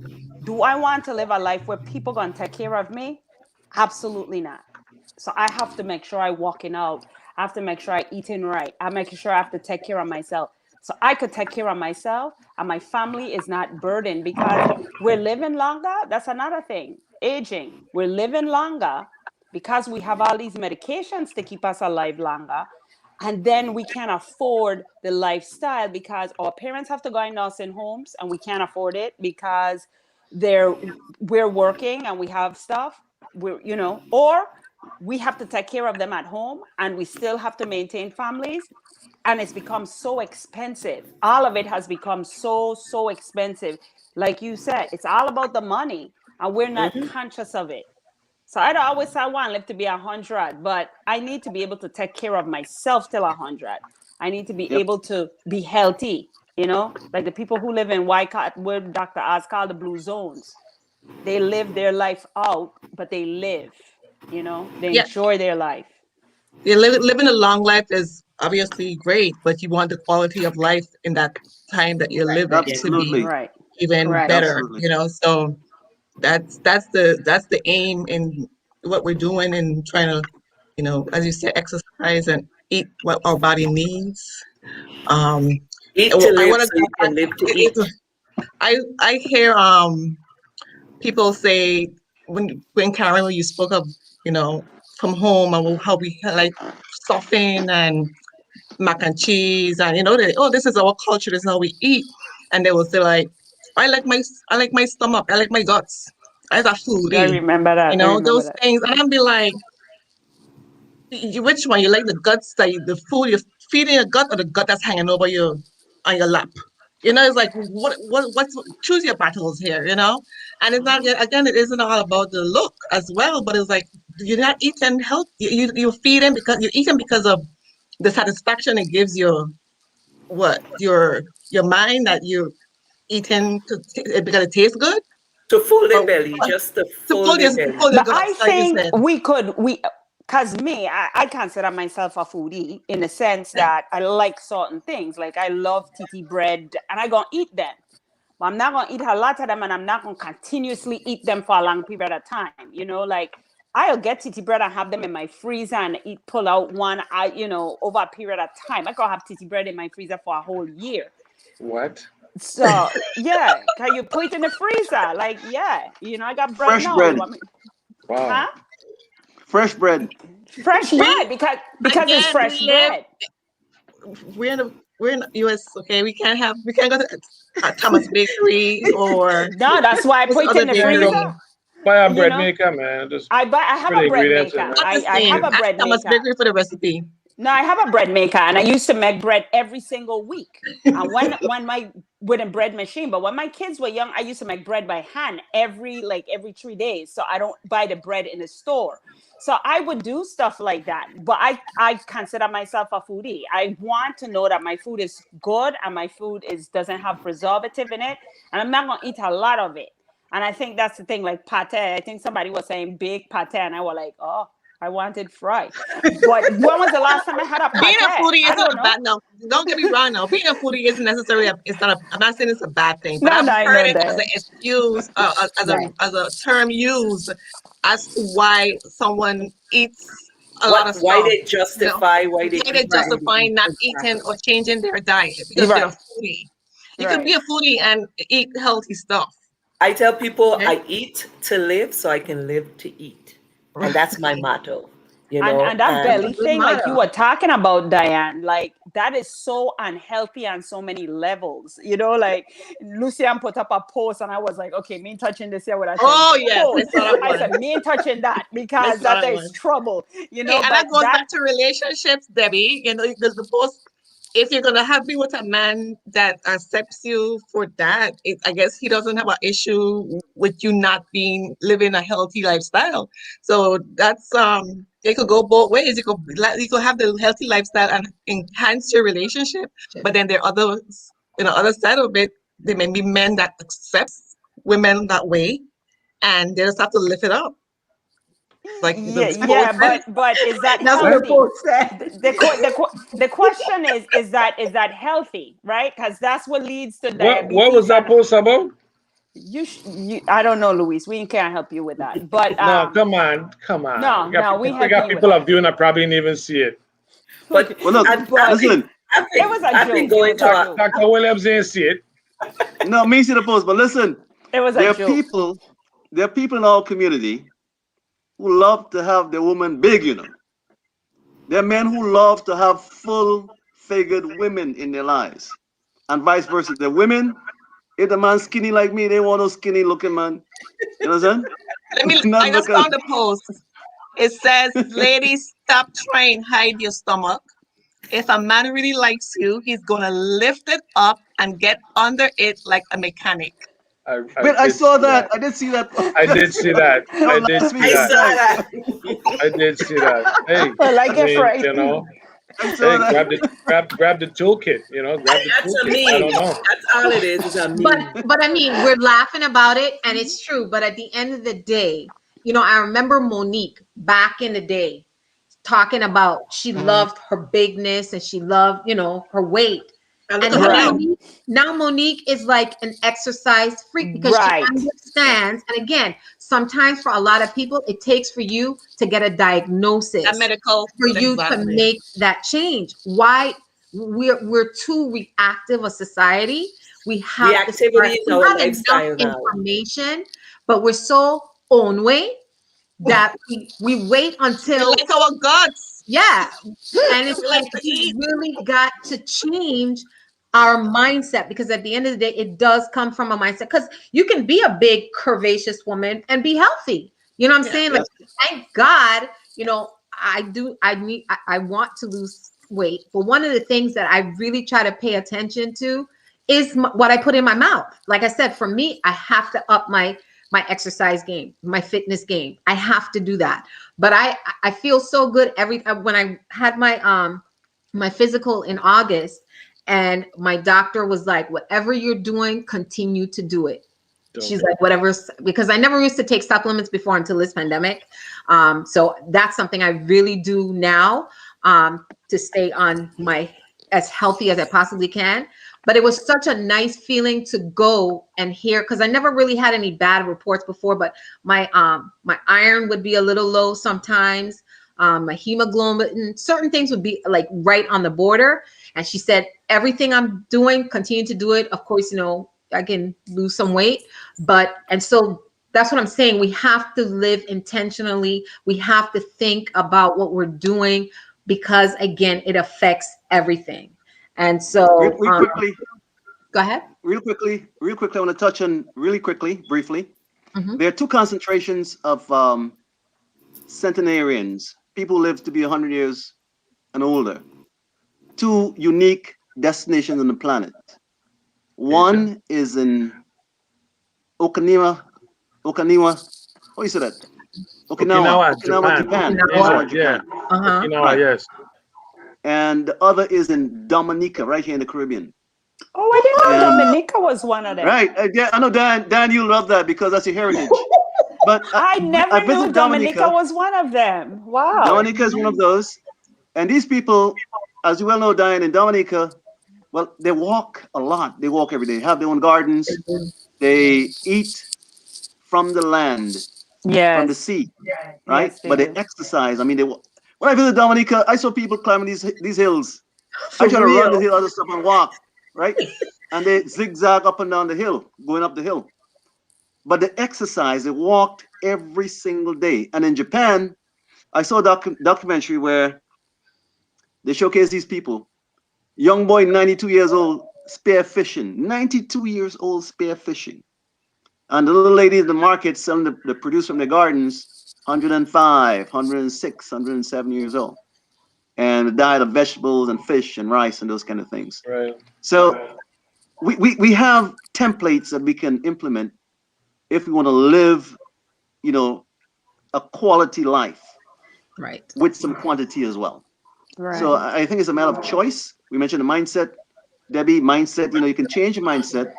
S4: do I want to live a life where people gonna take care of me? Absolutely not. So I have to make sure I walking out. I have to make sure I eating right. I make sure I have to take care of myself. So I could take care of myself and my family is not burdened, because we're living longer. That's another thing. Aging. We're living longer because we have all these medications to keep us alive longer. And then we can't afford the lifestyle because our parents have to go in nursing homes and we can't afford it because they're we're working and we have stuff. Or we have to take care of them at home and we still have to maintain families, and it's become so expensive. All of it has become so expensive. Like you said, it's all about the money and we're not
S3: Mm-hmm.
S4: conscious of it. So I don't always say I want to live to be 100, but I need to be able to take care of myself till 100. I need to be
S6: Yep.
S4: able to be healthy, like the people who live in Wycott, where Dr. Oz called the blue zones. They live their life out, but they live, they
S5: Yeah,
S4: enjoy their life.
S5: living a long life is obviously great, but you want the quality of life in that time that you're living to be
S6: Absolutely.
S4: Right,
S5: even
S4: right.
S5: better.
S6: Absolutely.
S5: So that's the aim in what we're doing and trying to, as you said, exercise and eat what our body needs. Um,
S3: Eat to
S5: well, I
S3: live
S5: want to
S3: so you
S5: go back.
S3: can live to eat.
S5: I hear people say when Karen, when you spoke of you know from home and how we like stuffing and mac and cheese and this is our culture, this is how we eat, and they will say like I like my stomach, I like my guts, as a
S4: I
S5: foodie,
S4: remember that. I remember
S5: those
S4: that.
S5: things, and I'll be like, which one you like, the guts that the food you're feeding your gut, or the gut that's hanging over you on your lap? It's like what's choose your battles here, and it's not again, it isn't all about the look as well, but it's like you're not eating health, you're feeding because you're eating because of the satisfaction it gives you, what your mind, that you're eating because it tastes good,
S3: To full their
S5: or
S3: belly,
S5: what?
S3: just to
S5: To
S3: full
S5: pull
S3: their
S5: your to
S3: belly.
S5: pull your
S4: But I
S5: guts, like you
S4: think
S5: said.
S4: because me, I consider myself a foodie in the sense that I like certain things. Like I love titi bread and I gonna eat them. But I'm not gonna eat a lot of them and I'm not gonna continuously eat them for a long period of time. Like I'll get titi bread and have them in my freezer and pull out one, over a period of time. I could have titi bread in my freezer for a whole year.
S2: What?
S4: So yeah, can you put it in the freezer? Like, yeah, I got bread
S6: Fresh
S4: now. You
S6: bread.
S4: want me?
S2: Wow.
S4: Huh?
S6: Fresh bread.
S4: Fresh bread
S5: We
S4: because it's
S5: again
S4: fresh
S5: we live
S4: bread.
S5: we're in the US, okay? We can't go to Thomas Bakery or
S4: No, that's why I
S5: this
S4: put it
S5: other
S4: in the
S2: Man,
S4: freezer.
S2: go
S5: bakery.
S2: buy a
S4: You
S2: bread
S4: know,
S2: maker, man. Just
S4: I have
S2: put the
S4: a bread
S2: ingredients in,
S4: maker.
S2: man.
S5: Not the
S4: I have
S5: same.
S4: a
S5: Ask
S4: bread
S5: Thomas
S4: maker.
S5: Bakery for the recipe.
S4: No, I have a bread maker, and I used to make bread every single week. And when my with a bread machine, but when my kids were young, I used to make bread by hand every 3 days. So I don't buy the bread in the store. So I would do stuff like that. But I consider myself a foodie. I want to know that my food is good and my food doesn't have preservative in it, and I'm not gonna eat a lot of it. And I think that's the thing, like pate. I think somebody was saying big pate, and I was like, oh, I wanted fried. But when was the last time I had a
S5: Being a
S4: pate?
S5: foodie
S4: I
S5: isn't
S4: don't
S5: a
S4: know.
S5: bad, no. Don't get me wrong now. Being a foodie isn't necessarily it's not I'm not saying it's a bad thing, but
S4: No,
S5: I've
S4: no, I
S5: heard
S4: know
S5: it as an
S4: that.
S5: excuse,
S4: Right.
S5: as a term used as to why someone eats a lot
S3: What?
S5: of
S3: Why
S5: stuff.
S3: they justify why they
S5: Why
S3: eat
S5: they
S3: certain things?
S5: justifying not eating
S3: Exactly.
S5: or changing their diet because they're a
S4: Right.
S5: foodie. You can
S4: Right.
S5: be a foodie and eat healthy stuff.
S3: I tell people
S5: Okay?
S3: I eat to live so I can live to eat. And that's my motto,
S4: And that
S5: That's a
S4: belly
S5: good
S4: thing, like you
S5: motto.
S4: were talking about, Diane, like that is so unhealthy on so many levels. Like Lucian put up a post and I was like, okay, me touching this here with a
S5: Oh
S4: 10
S5: yes, I
S4: post.
S5: saw that
S4: I
S5: one.
S4: said, me ain't touching that
S5: I
S4: because
S5: saw
S4: that
S5: that
S4: is
S5: one.
S4: trouble,
S5: Hey, and
S4: but
S5: that goes
S4: that
S5: back to relationships, Debbie. The post. If you're gonna have me with a man that accepts you for that, I guess he doesn't have an issue with you not being living a healthy lifestyle. So that's it could go both ways. You could have the healthy lifestyle and enhance your relationship, but then there are others, other side of it. There may be men that accepts women that way, and they just have to lift it up, like the
S4: yeah,
S5: post
S4: yeah,
S5: says.
S4: but is that
S1: That's what the
S4: healthy?
S1: post said.
S4: The question is that healthy, right? Because that's what leads to
S2: What was
S4: diabetes
S2: that
S4: and
S2: post about?
S4: I don't know, Luis. We can't help you with that. But
S2: No, come on, come on.
S4: no, no, we
S2: We
S4: helping
S2: got
S4: you with
S2: people
S4: that.
S2: of viewing that probably didn't even see it.
S3: But
S6: Well, look,
S3: I've
S4: But
S3: been,
S6: listen.
S3: I've
S4: it
S3: been,
S4: was a
S3: I've been
S4: joke. It
S3: going
S4: was
S3: to
S4: a
S3: a,
S4: joke.
S2: Dr. Williams didn't see it.
S6: No, me see the post, but listen.
S4: It was a
S6: There are
S4: joke.
S6: people. There are people in our community who love to have their woman big. There are men who love to have full-figured women in their lives, and vice versa. The women, if the man skinny like me, they want no skinny-looking man. You understand? Not
S5: I just
S6: looking.
S5: found the post. It says, ladies, stop trying hide your stomach. If a man really likes you, he's gonna lift it up and get under it like a mechanic.
S2: I
S6: Wait, I
S2: did
S6: saw
S2: see
S6: that.
S2: that.
S6: I did see that.
S2: I did see that.
S6: No,
S2: I did
S6: last week
S2: see
S3: I
S2: that.
S3: saw
S6: sometime.
S3: that.
S2: I did see that. Hey,
S4: I like
S2: I
S4: it,
S2: mean,
S4: Frank.
S6: I saw
S2: hey,
S6: that.
S2: grab the toolkit. Grab the
S3: That's a
S2: toolkit. I
S3: meme.
S2: don't know.
S3: That's all it is a
S1: But
S3: meme.
S1: but I mean, we're laughing about it, and it's true. But at the end of the day, I remember Monique back in the day talking about she loved her bigness and she loved, her weight.
S5: And look
S1: And
S5: at her
S4: Right.
S5: now.
S1: now Monique is like an exercise freak because she
S4: Right.
S1: understands. And again, sometimes for a lot of people, it takes for you to get a
S5: That
S1: diagnosis
S5: medical,
S1: for you to
S5: exactly.
S1: make that change. Why we're too reactive a society. We have to
S3: Reactivity
S1: start.
S3: is
S1: We
S3: our
S1: have enough
S3: lifestyle now.
S1: information, but we're so own way that we wait
S5: We
S1: until
S5: like our guts.
S1: yeah, and it's
S5: We like
S1: like
S5: to
S1: we
S5: eat.
S1: really got to change our mindset because at the end of the day, it does come from a mindset. Because you can be a big, curvaceous woman and be healthy. You know what I'm
S5: Yeah.
S1: saying? Like,
S6: Yes.
S1: thank God, I want to lose weight, but one of the things that I really try to pay attention to is what I put in my mouth. Like I said, for me, I have to up my exercise game, my fitness game. I have to do that. But I feel so good when I had my physical in August, and my doctor was like, whatever you're doing, continue to do it. She's like, whatever, because I never used to take supplements before until this pandemic. So that's something I really do now, to stay on as healthy as I possibly can. But it was such a nice feeling to go and hear, because I never really had any bad reports before, but my iron would be a little low sometimes. My hemoglobin, certain things would be like right on the border. And she said, everything I'm doing, continue to do it. Of course, I can lose some weight, and so that's what I'm saying. We have to live intentionally. We have to think about what we're doing, because again, it affects everything. And so,
S6: Real quickly,
S1: go ahead.
S6: real quickly, I want to touch on really quickly, briefly.
S1: Mhm.
S6: There are two concentrations of centenarians, people who live to be 100 years and older. Two unique destinations on the planet. One is in Okinawa. How you say that?
S2: Okinawa,
S6: Japan.
S1: Okinawa.
S2: Yeah.
S1: Uh-huh.
S2: Okinawa,
S6: Right.
S2: yes.
S6: And the other is in Dominica, right here in the Caribbean.
S4: Oh, I didn't know
S6: And
S4: Dominica was one of them.
S6: right, yeah, I know Dan, you love that because that's your heritage. But
S4: I never knew
S6: visited
S4: Dominica was one of them. Wow.
S6: Dominica is one of those. And these people, as you well know, Diane, in Dominica, well, they walk a lot. They walk every day, have their own gardens. They eat from the land, from the
S4: Yes.
S6: sea, right?
S4: Yes, they
S6: But they
S4: do.
S6: exercise. I mean, when I visited Dominica, I saw people climbing these hills.
S1: For
S6: I try to run the
S1: real.
S6: hill, other stuff, and walk, right? And they zigzag up and down the hill, going up the hill. But they exercise, they walked every single day. And in Japan, I saw a documentary where they showcase these people. Young boy, 92 years old, spear fishing. 92 years old, spear fishing. And the little lady in the market selling the produce from their gardens, 105, 106, 107 years old. And the diet of vegetables and fish and rice and those kind of things.
S2: Right.
S6: So we have templates that we can implement if we want to live, a quality life
S1: Right.
S6: with some quantity as well.
S4: Right.
S6: So I think it's a matter of choice. We mentioned the mindset, Debbie, mindset. You can change your mindset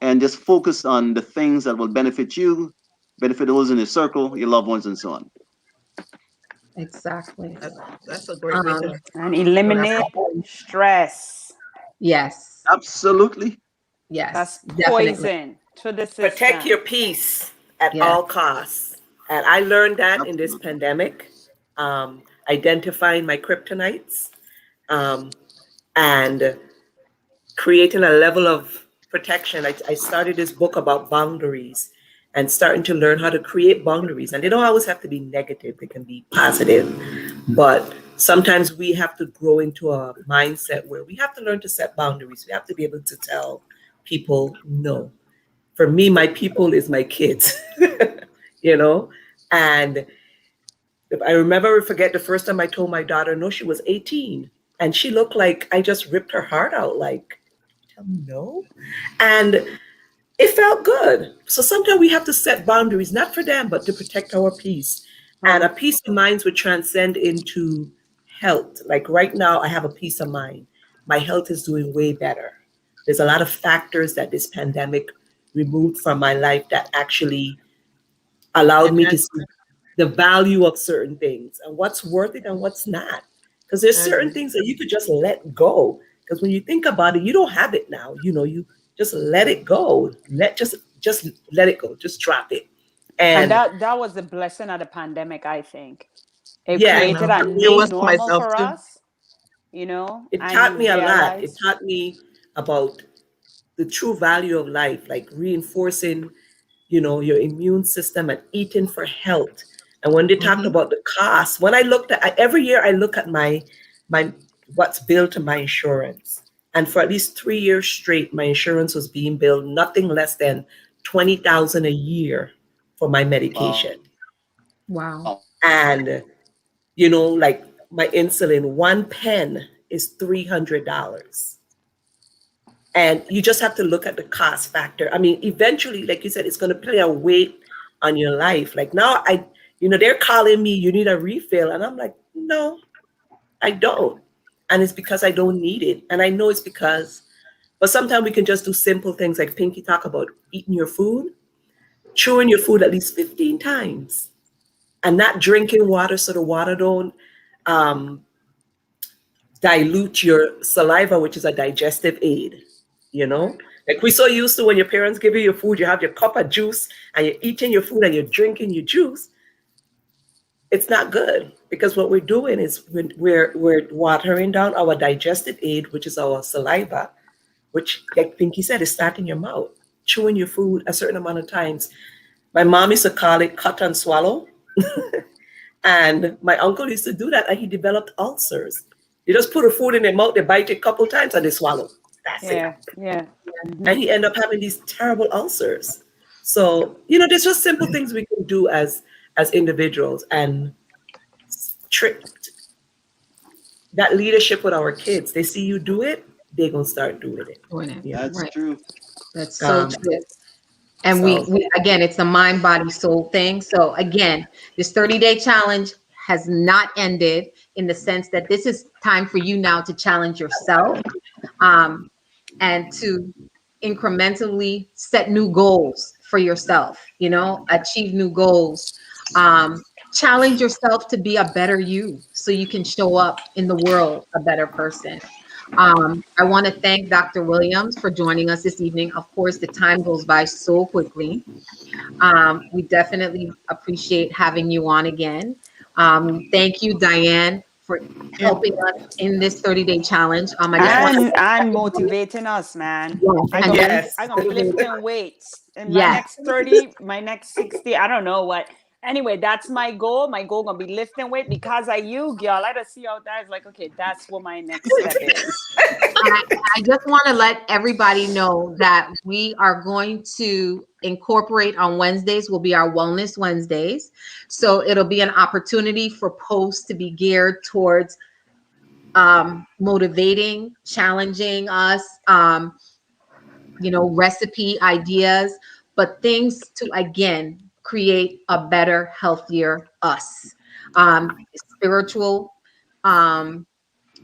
S6: and just focus on the things that will benefit you, benefit those in your circle, your loved ones, and so on.
S1: Exactly.
S5: That's a great way
S1: Um,
S5: to.
S4: And eliminate stress.
S1: yes.
S6: Absolutely.
S1: Yes.
S4: That's
S1: Definitely.
S4: poison to the system.
S3: Protect your peace at
S1: Yes.
S3: all costs. And I learned that in this pandemic, identifying my kryptonites, and creating a level of protection. I started this book about boundaries and starting to learn how to create boundaries. And they don't always have to be negative, they can be positive. But sometimes we have to grow into a mindset where we have to learn to set boundaries. We have to be able to tell people no. For me, my people is my kids, And if I remember, forget the first time I told my daughter no, she was 18. And she looked like I just ripped her heart out, like, tell me no. And it felt good. So sometimes we have to set boundaries, not for them, but to protect our peace. And a peace of mind would transcend into health. Like right now, I have a peace of mind. My health is doing way better. There's a lot of factors that this pandemic removed from my life that actually allowed me to see the value of certain things and what's worth it and what's not. Because there's certain things that you could just let go. Because when you think about it, you don't have it now. You just let it go. Just let it go. Just drop it.
S4: And that was the blessing of the pandemic, I think. It
S3: Yeah,
S4: created
S3: for
S4: a
S3: me, it
S4: new
S3: was
S4: normal
S5: myself
S4: for
S5: too.
S4: us,
S3: it
S4: and
S3: taught
S4: you
S3: me a lot. It
S4: realize.
S3: taught me about the true value of life, like reinforcing, your immune system and eating for health. And when they talked about the cost, when I looked at every year, I look at my what's billed to my insurance. And for at least 3 years straight, my insurance was being billed nothing less than $20,000 a year for my medication.
S1: Wow.
S3: And You know, like my insulin, one pen is $300. And you just have to look at the cost factor. I mean, eventually, like you said, it's going to play a weight on your life. Like now, they're calling me, you need a refill. And I'm like, no, I don't. And it's because I don't need it. And I know it's because, but sometimes we can just do simple things like Pinky talk about eating your food, chewing your food at least 15 times, and not drinking water so the water don't um, dilute your saliva, which is a digestive aid. You know, like we're so used to when your parents give you your food, you have your cup of juice and you're eating your food and you're drinking your juice. It's not good because what we're doing is we're watering down our digestive aid, which is our saliva, which, like Pinky said, is starting your mouth, chewing your food a certain amount of times. My mom used to call it cut and swallow. And my uncle used to do that and he developed ulcers. You just put a food in their mouth, they bite it a couple times and they swallow. That's it.
S4: Yeah.
S3: And he ended up having these terrible ulcers. So, there's just simple things we can do as individuals and trick that leadership with our kids. They see you do it, they're gonna start doing it.
S6: That's
S1: Right.
S6: true.
S1: That's so true. And
S3: So-
S1: we again, it's a mind, body, soul thing. So again, this 30-day challenge has not ended in the sense that this is time for you now to challenge yourself and to incrementally set new goals for yourself, achieve new goals. Challenge yourself to be a better you so you can show up in the world a better person. I want to thank Dr. Williams for joining us this evening. Of course, the time goes by so quickly. We definitely appreciate having you on again. Thank you, Diane, for helping us in this 30-day challenge. I just want to
S4: And motivating us, man.
S1: Yes,
S4: I'm gonna be lifting weights in my
S1: Yes.
S4: next 30, my next 60. I don't know what. Anyway, that's my goal. My goal gonna be lifting weight because of you, girl. I just see out there. It's like, okay, that's what my next step is.
S1: I just want to let everybody know that we are going to incorporate on Wednesdays will be our Wellness Wednesdays. So it'll be an opportunity for posts to be geared towards motivating, challenging us, recipe ideas, but things to, again, create a better, healthier us. Spiritual,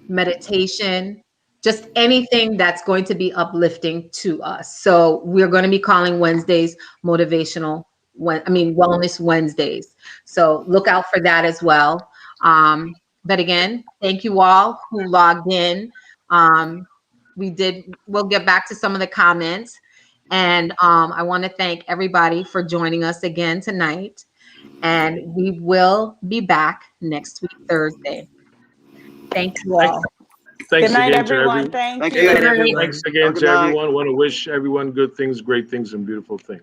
S1: meditation, just anything that's going to be uplifting to us. So we're going to be calling Wednesdays Wellness Wednesdays. So look out for that as well. But again, thank you all who logged in. We'll get back to some of the comments. And I want to thank everybody for joining us again tonight. And we will be back next week, Thursday. Thank you all.
S2: Thanks
S4: Good night,
S2: again
S4: everyone.
S2: to
S4: Thank
S6: Thank
S4: you.
S6: you.
S3: Good night, everyone.
S2: Thanks again
S6: Good
S2: to
S6: night.
S2: everyone. Want to wish everyone good things, great things, and beautiful things.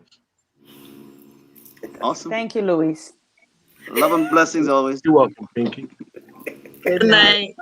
S6: Awesome.
S4: Thank you, Luis.
S6: Love and blessings always.
S2: You're welcome, Pinky.
S5: Good night.